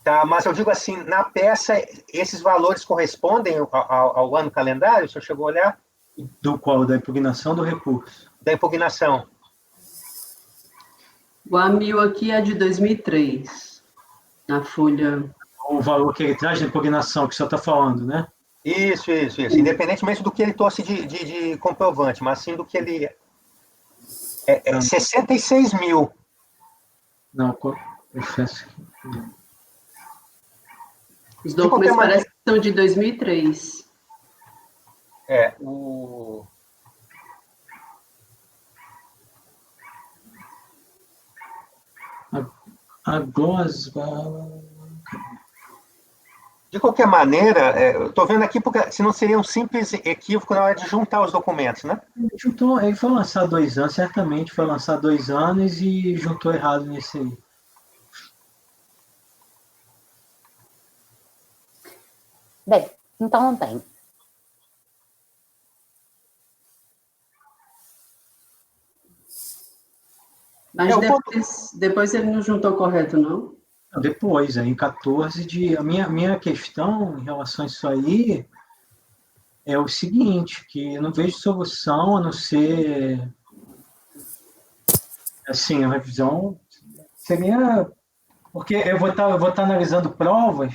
Tá, mas eu digo assim, na peça, esses valores correspondem ao ano calendário? O senhor chegou a olhar? Do qual? Da impugnação ou do recurso? Da impugnação. O AMIL aqui é de 2003, na folha. O valor que ele traz da impugnação, que o senhor está falando, né? Isso. Independentemente do que ele trouxe de comprovante, mas sim do que ele... 66 mil. Não, confesso que... Os documentos parecem que são de 2003. A glosa... De qualquer maneira, eu estou vendo aqui, porque senão seria um simples equívoco na hora de juntar os documentos, né? Ele foi lançado 2 anos, certamente foi lançado 2 anos e juntou errado nesse aí. Bem, então não tem. Mas depois ele não juntou correto, não? Depois, em 14 de... A minha questão em relação a isso aí é o seguinte, que eu não vejo solução a não ser... Assim, a revisão seria... Porque eu vou estar analisando provas.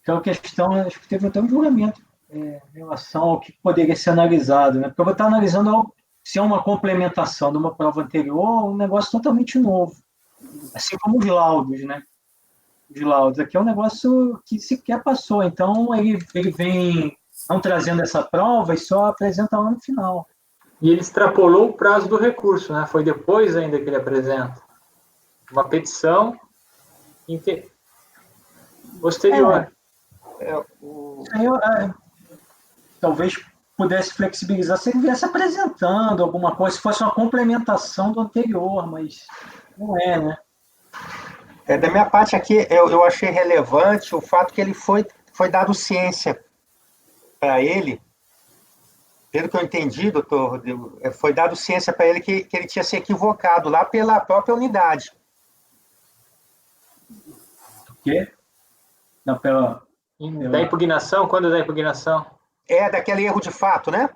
Então, a questão, acho que teve até um julgamento em relação ao que poderia ser analisado, né? Porque eu vou estar analisando se é uma complementação de uma prova anterior ou um negócio totalmente novo. Assim como os laudos, né? Os laudos. Aqui é um negócio que sequer passou, então ele vem não trazendo essa prova e só apresenta lá no final. E ele extrapolou o prazo do recurso, né? Foi depois ainda que ele apresenta. Uma petição posterior. Talvez pudesse flexibilizar se ele viesse apresentando alguma coisa, se fosse uma complementação do anterior, mas não é, né? Da minha parte aqui, eu achei relevante o fato que ele foi dado ciência para ele, pelo que eu entendi, doutor Rodrigo, foi dado ciência para ele que ele tinha se equivocado lá pela própria unidade. O quê? Não, Da impugnação? Quando da impugnação? Daquele erro de fato, né?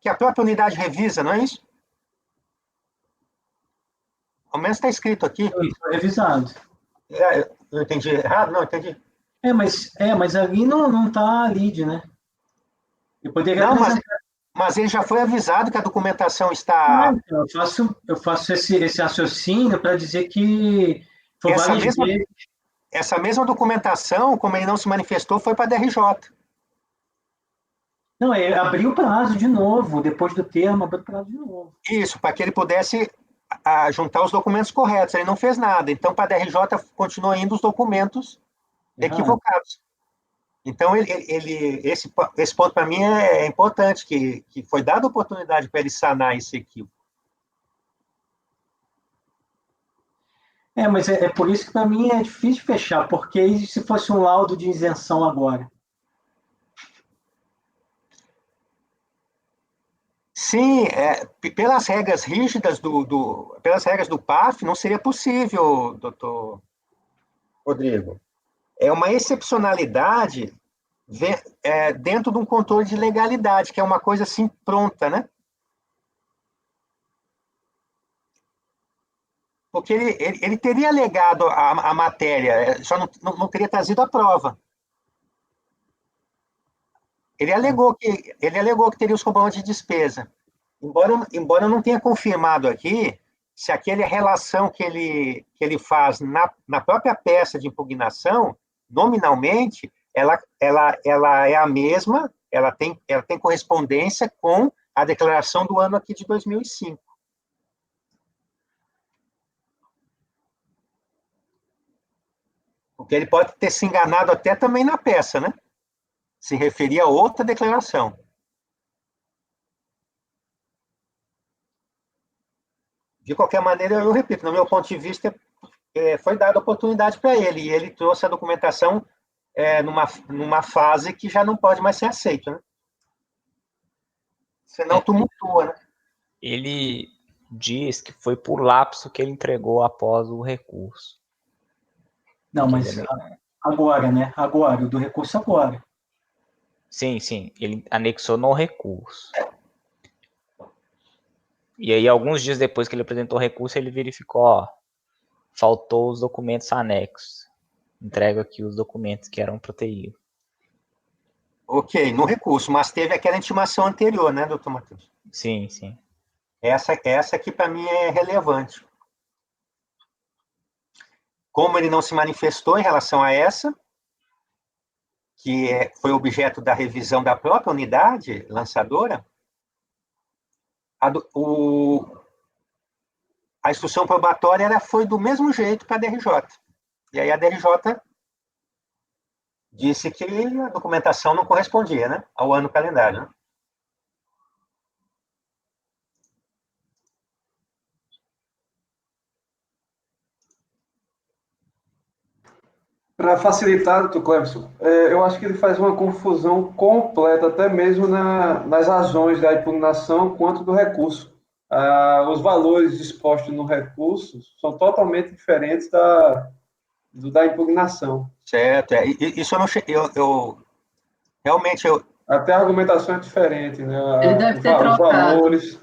Que a própria unidade revisa, não é isso? Ao menos está escrito aqui. Foi revisado. Eu entendi errado? Não, entendi. Mas ali não está a lide, né? Eu poderia mas ele já foi avisado que a documentação está... Então, eu faço esse raciocínio para dizer que foi várias vezes. Essa mesma documentação, como ele não se manifestou, foi para a DRJ. Não, abriu o prazo de novo, depois do termo, abriu o prazo de novo. Isso, para que ele pudesse juntar os documentos corretos. Ele não fez nada. Então, para a DRJ, continuou indo os documentos equivocados. Então, esse ponto para mim é importante, que foi dada a oportunidade para ele sanar esse equívoco. Mas é por isso que para mim é difícil fechar, porque e se fosse um laudo de isenção agora? Sim, pelas regras rígidas pelas regras do PAF, não seria possível, doutor Rodrigo. É uma excepcionalidade dentro de um controle de legalidade, que é uma coisa assim pronta, né? Porque ele teria alegado a matéria, só não teria trazido a prova. Ele alegou que teria os comprovantes de despesa. Embora eu não tenha confirmado aqui se aquela relação que ele faz na própria peça de impugnação, nominalmente, ela é a mesma, ela tem correspondência com a declaração do ano aqui de 2005. Porque ele pode ter se enganado até também na peça, né? Se referia a outra declaração. De qualquer maneira, eu repito, no meu ponto de vista, foi dada oportunidade para ele, e ele trouxe a documentação numa fase que já não pode mais ser aceita, né? Senão tumultua, né? Ele diz que foi por lapso que ele entregou após o recurso. Não, mas agora, né? Agora, o do recurso agora. Sim, ele anexou no recurso. E aí, alguns dias depois que ele apresentou o recurso, ele verificou, faltou os documentos anexos. Entrego aqui os documentos que eram proteídos. Ok, no recurso, mas teve aquela intimação anterior, né, doutor Matheus? Sim. Essa aqui, para mim, é relevante. Como ele não se manifestou em relação a essa, que foi objeto da revisão da própria unidade lançadora, a instrução probatória foi do mesmo jeito para a DRJ. E aí a DRJ disse que a documentação não correspondia, né, ao ano calendário, né? Para facilitar, doutor Cleverson, eu acho que ele faz uma confusão completa, até mesmo nas razões da impugnação quanto do recurso. Os valores dispostos no recurso são totalmente diferentes da impugnação. Certo, isso eu não cheguei, realmente Até a argumentação é diferente, né? Ele deve ter Os valores.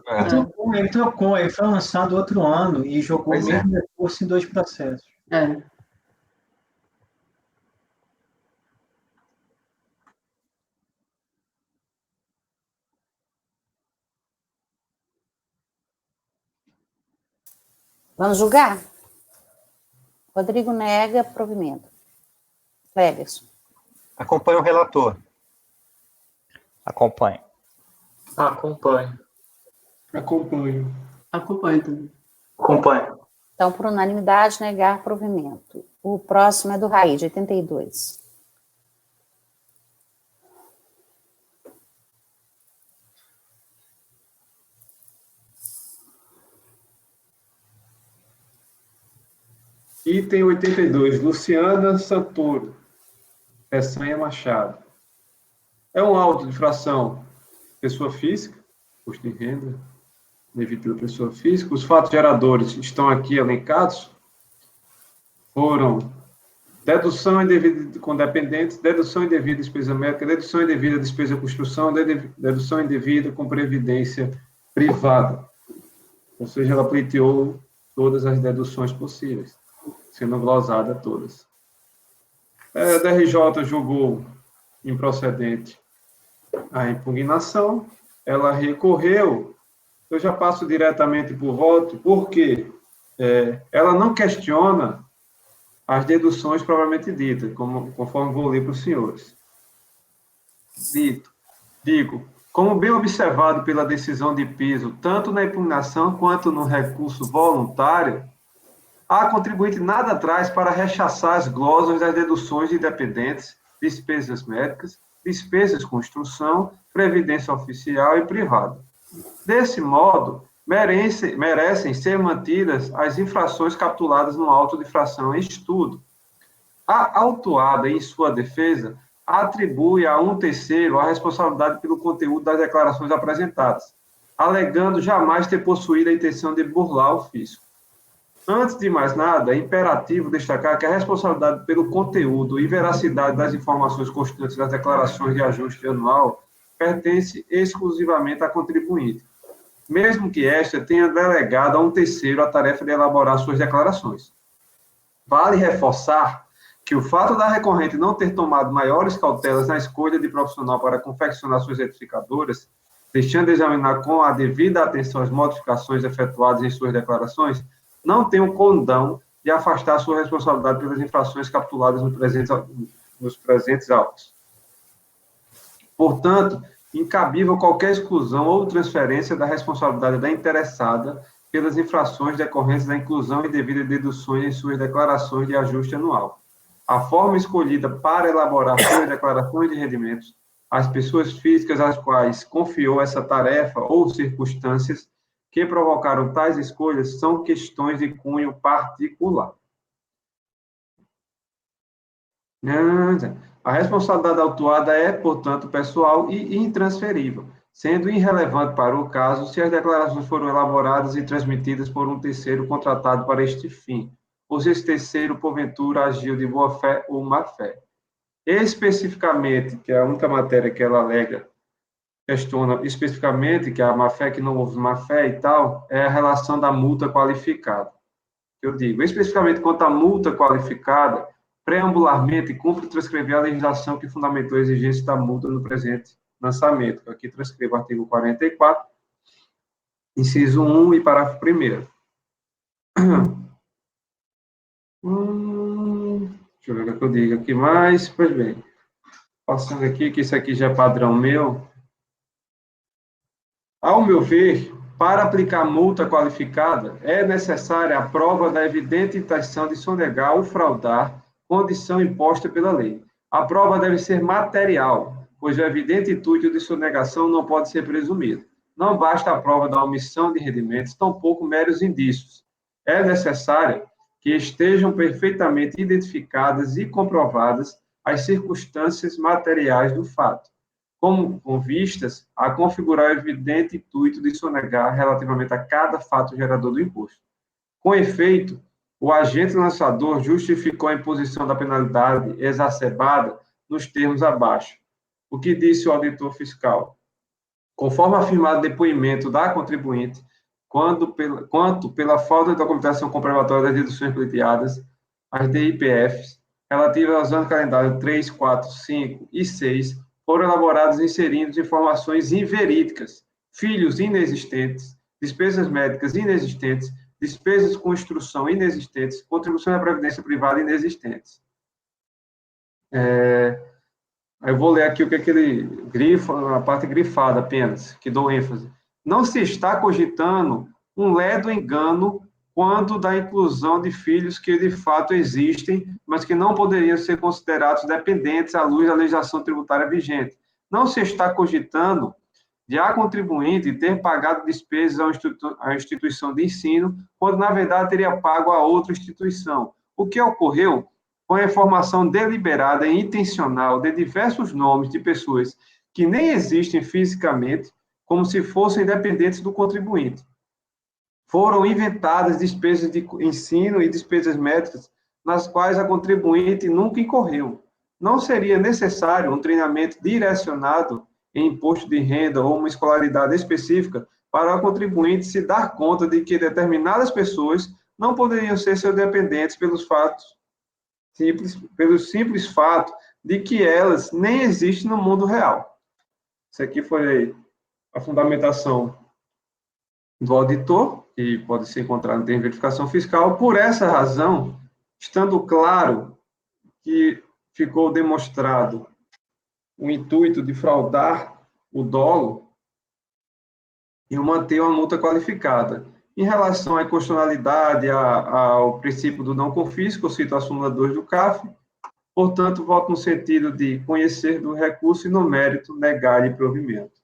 Ele trocou, ele foi lançado outro ano e jogou o mesmo recurso em 2 processos. Vamos julgar? Rodrigo nega provimento. Cleverson. Acompanha o relator. Acompanho. Acompanho. Acompanho. Acompanho também. Acompanho. Então, por unanimidade, negar provimento. O próximo é do Raí, de 82. Item 82, Luciana Santoro, Peçanha Machado. É um auto de infração pessoa física, custo de renda, devido pela pessoa física. Os fatos geradores estão aqui elencados. Foram dedução indevida com dependentes, dedução indevida despesa médica, dedução indevida despesa de construção, dedução indevida com previdência privada. Ou seja, ela pleiteou todas as deduções possíveis, sendo glosada todas. A DRJ julgou improcedente a impugnação, ela recorreu, eu já passo diretamente por voto, porque ela não questiona as deduções propriamente ditas, conforme vou ler para os senhores. Digo, como bem observado pela decisão de piso, tanto na impugnação quanto no recurso voluntário, a contribuinte nada traz para rechaçar as glosas das deduções de dependentes, despesas médicas, despesas de construção, previdência oficial e privada. Desse modo, merecem ser mantidas as infrações capituladas no auto de infração em estudo. A autuada, em sua defesa, atribui a um terceiro a responsabilidade pelo conteúdo das declarações apresentadas, alegando jamais ter possuído a intenção de burlar o fisco. Antes de mais nada, é imperativo destacar que a responsabilidade pelo conteúdo e veracidade das informações constantes das declarações de ajuste anual pertence exclusivamente à contribuinte, mesmo que esta tenha delegado a um terceiro a tarefa de elaborar suas declarações. Vale reforçar que o fato da recorrente não ter tomado maiores cautelas na escolha de profissional para confeccionar suas certificadoras, deixando de examinar com a devida atenção as modificações efetuadas em suas declarações, não tem o condão de afastar sua responsabilidade pelas infrações capituladas nos presentes autos. Portanto, incabível qualquer exclusão ou transferência da responsabilidade da interessada pelas infrações decorrentes da inclusão indevida de deduções em suas declarações de ajuste anual. A forma escolhida para elaborar suas declarações de rendimentos, as pessoas físicas às quais confiou essa tarefa ou circunstâncias que provocaram tais escolhas são questões de cunho particular. A responsabilidade autuada é, portanto, pessoal e intransferível, sendo irrelevante para o caso se as declarações foram elaboradas e transmitidas por um terceiro contratado para este fim, ou se esse terceiro, porventura, agiu de boa-fé ou má-fé. Especificamente, que é a única matéria que ela alega, questiona especificamente que a má-fé, que não houve má-fé e tal, é a relação da multa qualificada. Eu digo, especificamente quanto à multa qualificada, preambularmente, cumpre transcrever a legislação que fundamentou a exigência da multa no presente lançamento. Aqui transcrevo o artigo 44, inciso 1 e parágrafo 1º. Deixa eu ver o que eu digo aqui mais. Pois bem, passando aqui, que isso aqui já é padrão meu. Ao meu ver, para aplicar multa qualificada, é necessária a prova da evidente intenção de sonegar ou fraudar condição imposta pela lei. A prova deve ser material, pois o evidente intuito de sonegação não pode ser presumido. Não basta a prova da omissão de rendimentos, tampouco meros indícios. É necessário que estejam perfeitamente identificadas e comprovadas as circunstâncias materiais do fato, como com vistas a configurar o evidente intuito de sonegar relativamente a cada fato gerador do imposto. Com efeito, o agente lançador justificou a imposição da penalidade exacerbada nos termos abaixo. O que disse o auditor fiscal? Conforme afirmado no depoimento da contribuinte, quanto pela falta de documentação comprobatória das deduções pleiteadas, as DIPFs, relativas aos anos calendário 3, 4, 5 e 6, foram elaboradas inserindo informações inverídicas, filhos inexistentes, despesas médicas inexistentes, despesas com instrução inexistentes, contribuição à previdência privada inexistentes. Eu vou ler aqui o que ele grifa, a parte grifada apenas, que dou ênfase. Não se está cogitando um ledo engano quando da inclusão de filhos que de fato existem, mas que não poderiam ser considerados dependentes à luz da legislação tributária vigente. Não se está cogitando de a contribuinte ter pagado despesas à instituição de ensino, quando na verdade teria pago a outra instituição. O que ocorreu com a informação deliberada e intencional de diversos nomes de pessoas que nem existem fisicamente, como se fossem dependentes do contribuinte. Foram inventadas despesas de ensino e despesas médicas nas quais a contribuinte nunca incorreu. Não seria necessário um treinamento direcionado em imposto de renda ou uma escolaridade específica para a contribuinte se dar conta de que determinadas pessoas não poderiam ser seus dependentes pelo simples fato de que elas nem existem no mundo real. Isso aqui foi a fundamentação do auditor, que pode ser encontrado em verificação fiscal. Por essa razão, estando claro que ficou demonstrado o intuito de fraudar o dolo e manter uma multa qualificada. Em relação à inconstitucionalidade, ao princípio do não confisco, eu cito a súmula 2 do CAF, portanto, voto no sentido de conhecer do recurso e no mérito negar-lhe provimento.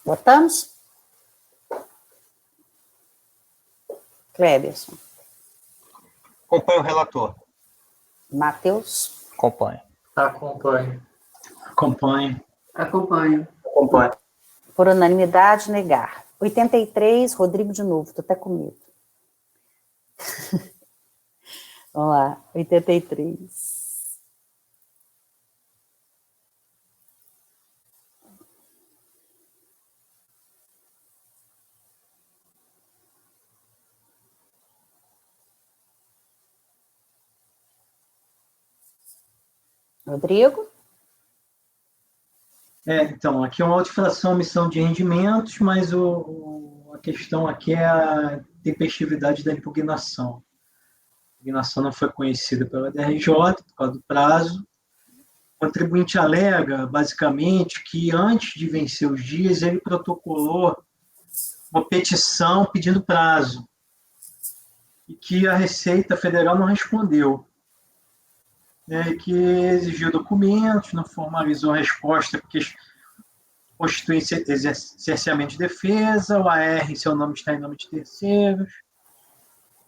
Votamos? Cleberson. Acompanho o relator. Matheus. Acompanho. Acompanho. Acompanho. Acompanho. Acompanho. Por unanimidade, negar. 83, Rodrigo de novo, tô até com medo. Vamos lá, 83. Rodrigo? Então, aqui é uma autofração, omissão de rendimentos, mas a questão aqui é a tempestividade da impugnação. A impugnação não foi conhecida pela DRJ por causa do prazo. O contribuinte alega, basicamente, que antes de vencer os dias, ele protocolou uma petição pedindo prazo e que a Receita Federal não respondeu. Que exigiu documentos, não formalizou a resposta, porque constitui cerceamento de defesa, o AR, seu nome está em nome de terceiros,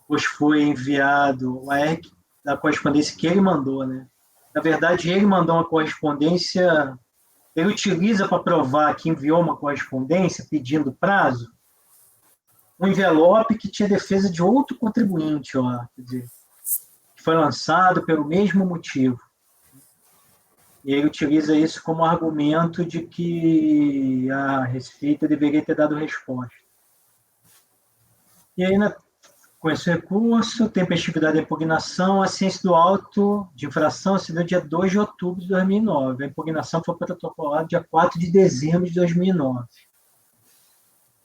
pois foi enviado o AR da correspondência que ele mandou, né? Na verdade, ele mandou uma correspondência, ele utiliza para provar que enviou uma correspondência pedindo prazo, um envelope que tinha defesa de outro contribuinte, quer dizer, foi lançado pelo mesmo motivo. E ele utiliza isso como argumento de que a Receita deveria ter dado resposta. E aí, com esse recurso, tempestividade da impugnação, a ciência do auto de infração assinou dia 2 de outubro de 2009. A impugnação foi protocolada dia 4 de dezembro de 2009.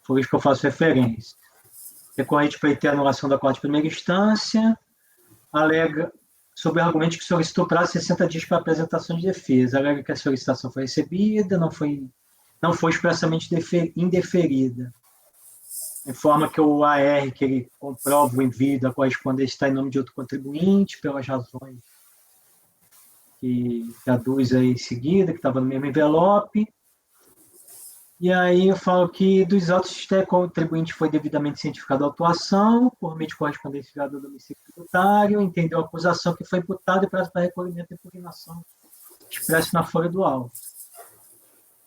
Foi isso que eu faço referência. Recorrente pleiteia a anulação da Corte de Primeira Instância, alega, sob o argumento que solicitou prazo de 60 dias para apresentação de defesa. Alega que a solicitação foi recebida, não foi expressamente indeferida. Informa que o AR, que ele comprova o envio da correspondência, está em nome de outro contribuinte, pelas razões que traduz aí em seguida, que estava no mesmo envelope. E aí eu falo que dos autos o contribuinte foi devidamente cientificado a atuação, por meio de correspondência enviada ao domicílio tributário, entendeu a acusação que foi imputada e prazo para recolhimento da impugnação expresso na folha do auto.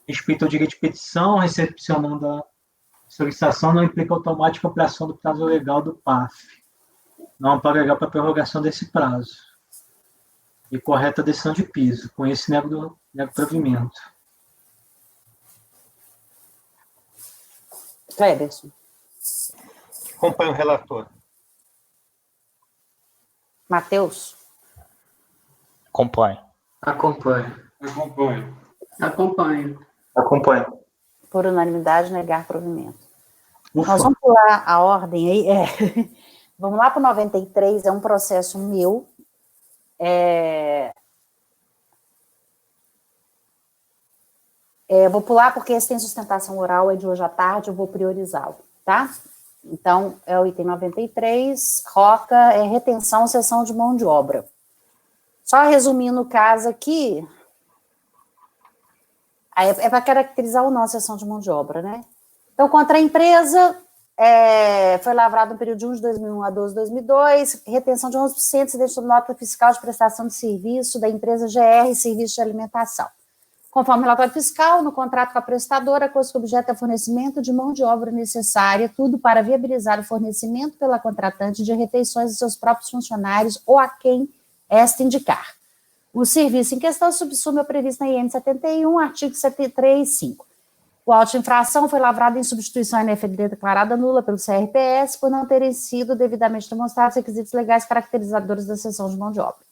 Respeito ao direito de petição, recepcionando a solicitação não implica automática ampliação do prazo legal do PAF. Não amparo legal para prorrogação desse prazo. E correta decisão de piso. Com esse nego provimento. Cleberson. Acompanho o relator. Matheus. Acompanho. Acompanho. Acompanho. Acompanho. Acompanho. Por unanimidade, negar provimento. Ufa. Nós vamos pular a ordem aí. Vamos lá para o 93, é um processo meu. Vou pular porque esse tem sustentação oral, é de hoje à tarde, eu vou priorizá-lo, tá? Então, é o item 93, ROCA, retenção, cessão de mão de obra. Só resumindo o caso aqui, é para caracterizar ou não a cessão de mão de obra, né? Então, contra a empresa, foi lavrado no período de 1 de 2001 a 12 de 2002, retenção de 11% se deixou nota fiscal de prestação de serviço da empresa GR Serviço de Alimentação. Conforme o relatório fiscal, no contrato com a prestadora, cujo objeto é fornecimento de mão de obra necessária, tudo para viabilizar o fornecimento pela contratante de refeições de seus próprios funcionários ou a quem esta indicar. O serviço em questão subsume o previsto na IN 71, artigo 73.5. O auto de infração foi lavrado em substituição à NFD declarada nula pelo CRPS por não terem sido devidamente demonstrados requisitos legais caracterizadores da cessão de mão de obra.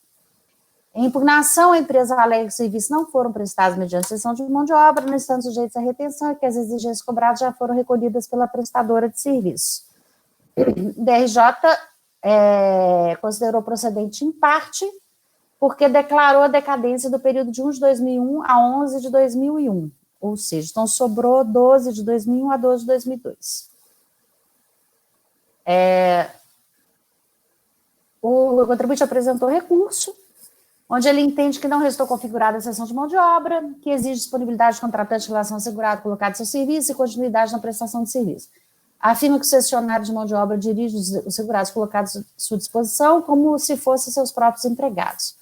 Em impugnação, a empresa alega que os serviços não foram prestados mediante cessão de mão de obra, não estando sujeitos à retenção e que as exigências cobradas já foram recolhidas pela prestadora de serviço. O DRJ considerou procedente em parte, porque declarou a decadência do período de 1 de 2001 a 11 de 2001, ou seja, então sobrou 12 de 2001 a 12 de 2002. O contribuinte apresentou recurso, onde ele entende que não restou configurada a cessão de mão de obra, que exige disponibilidade de contratante em relação ao segurado colocado em seu serviço e continuidade na prestação de serviço. Afirma que o cessionário de mão de obra dirige os segurados colocados à sua disposição como se fossem seus próprios empregados.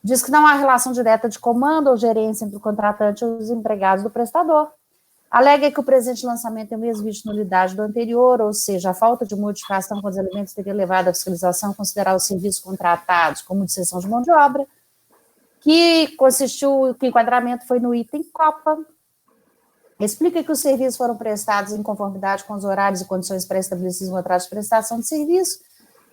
Diz que não há relação direta de comando ou gerência entre o contratante e os empregados do prestador. Alega que o presente lançamento é o mesmo vício de nulidade do anterior, ou seja, a falta de modificação com os elementos teria levado à fiscalização a considerar os serviços contratados como de cessão de mão de obra, que o enquadramento foi no item Copa. Explica que os serviços foram prestados em conformidade com os horários e condições pré-estabelecidos no contrato de prestação de serviço,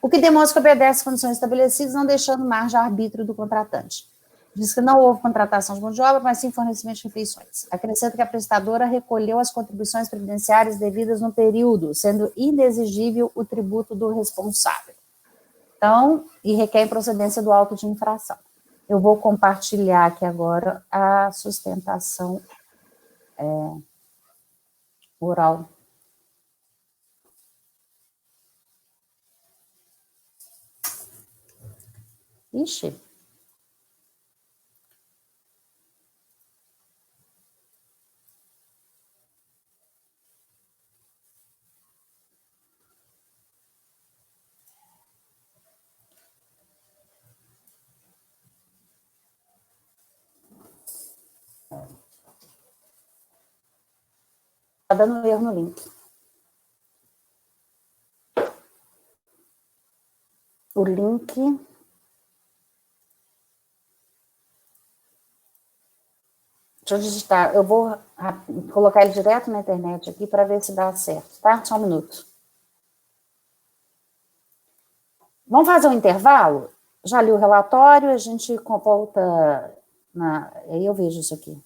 o que demonstra que obedece às condições estabelecidas, não deixando margem ao arbítrio do contratante. Diz que não houve contratação de mão de obra, mas sim fornecimento de refeições. Acrescenta que a prestadora recolheu as contribuições previdenciárias devidas no período, sendo inexigível o tributo do responsável. Então, e requer improcedência do auto de infração. Eu vou compartilhar aqui agora a sustentação oral. Ixi. Está dando erro no link. O link... Deixa eu digitar, eu vou colocar ele direto na internet aqui para ver se dá certo, tá? Só um minuto. Vamos fazer um intervalo? Já li o relatório, a gente volta, aí eu vejo isso aqui.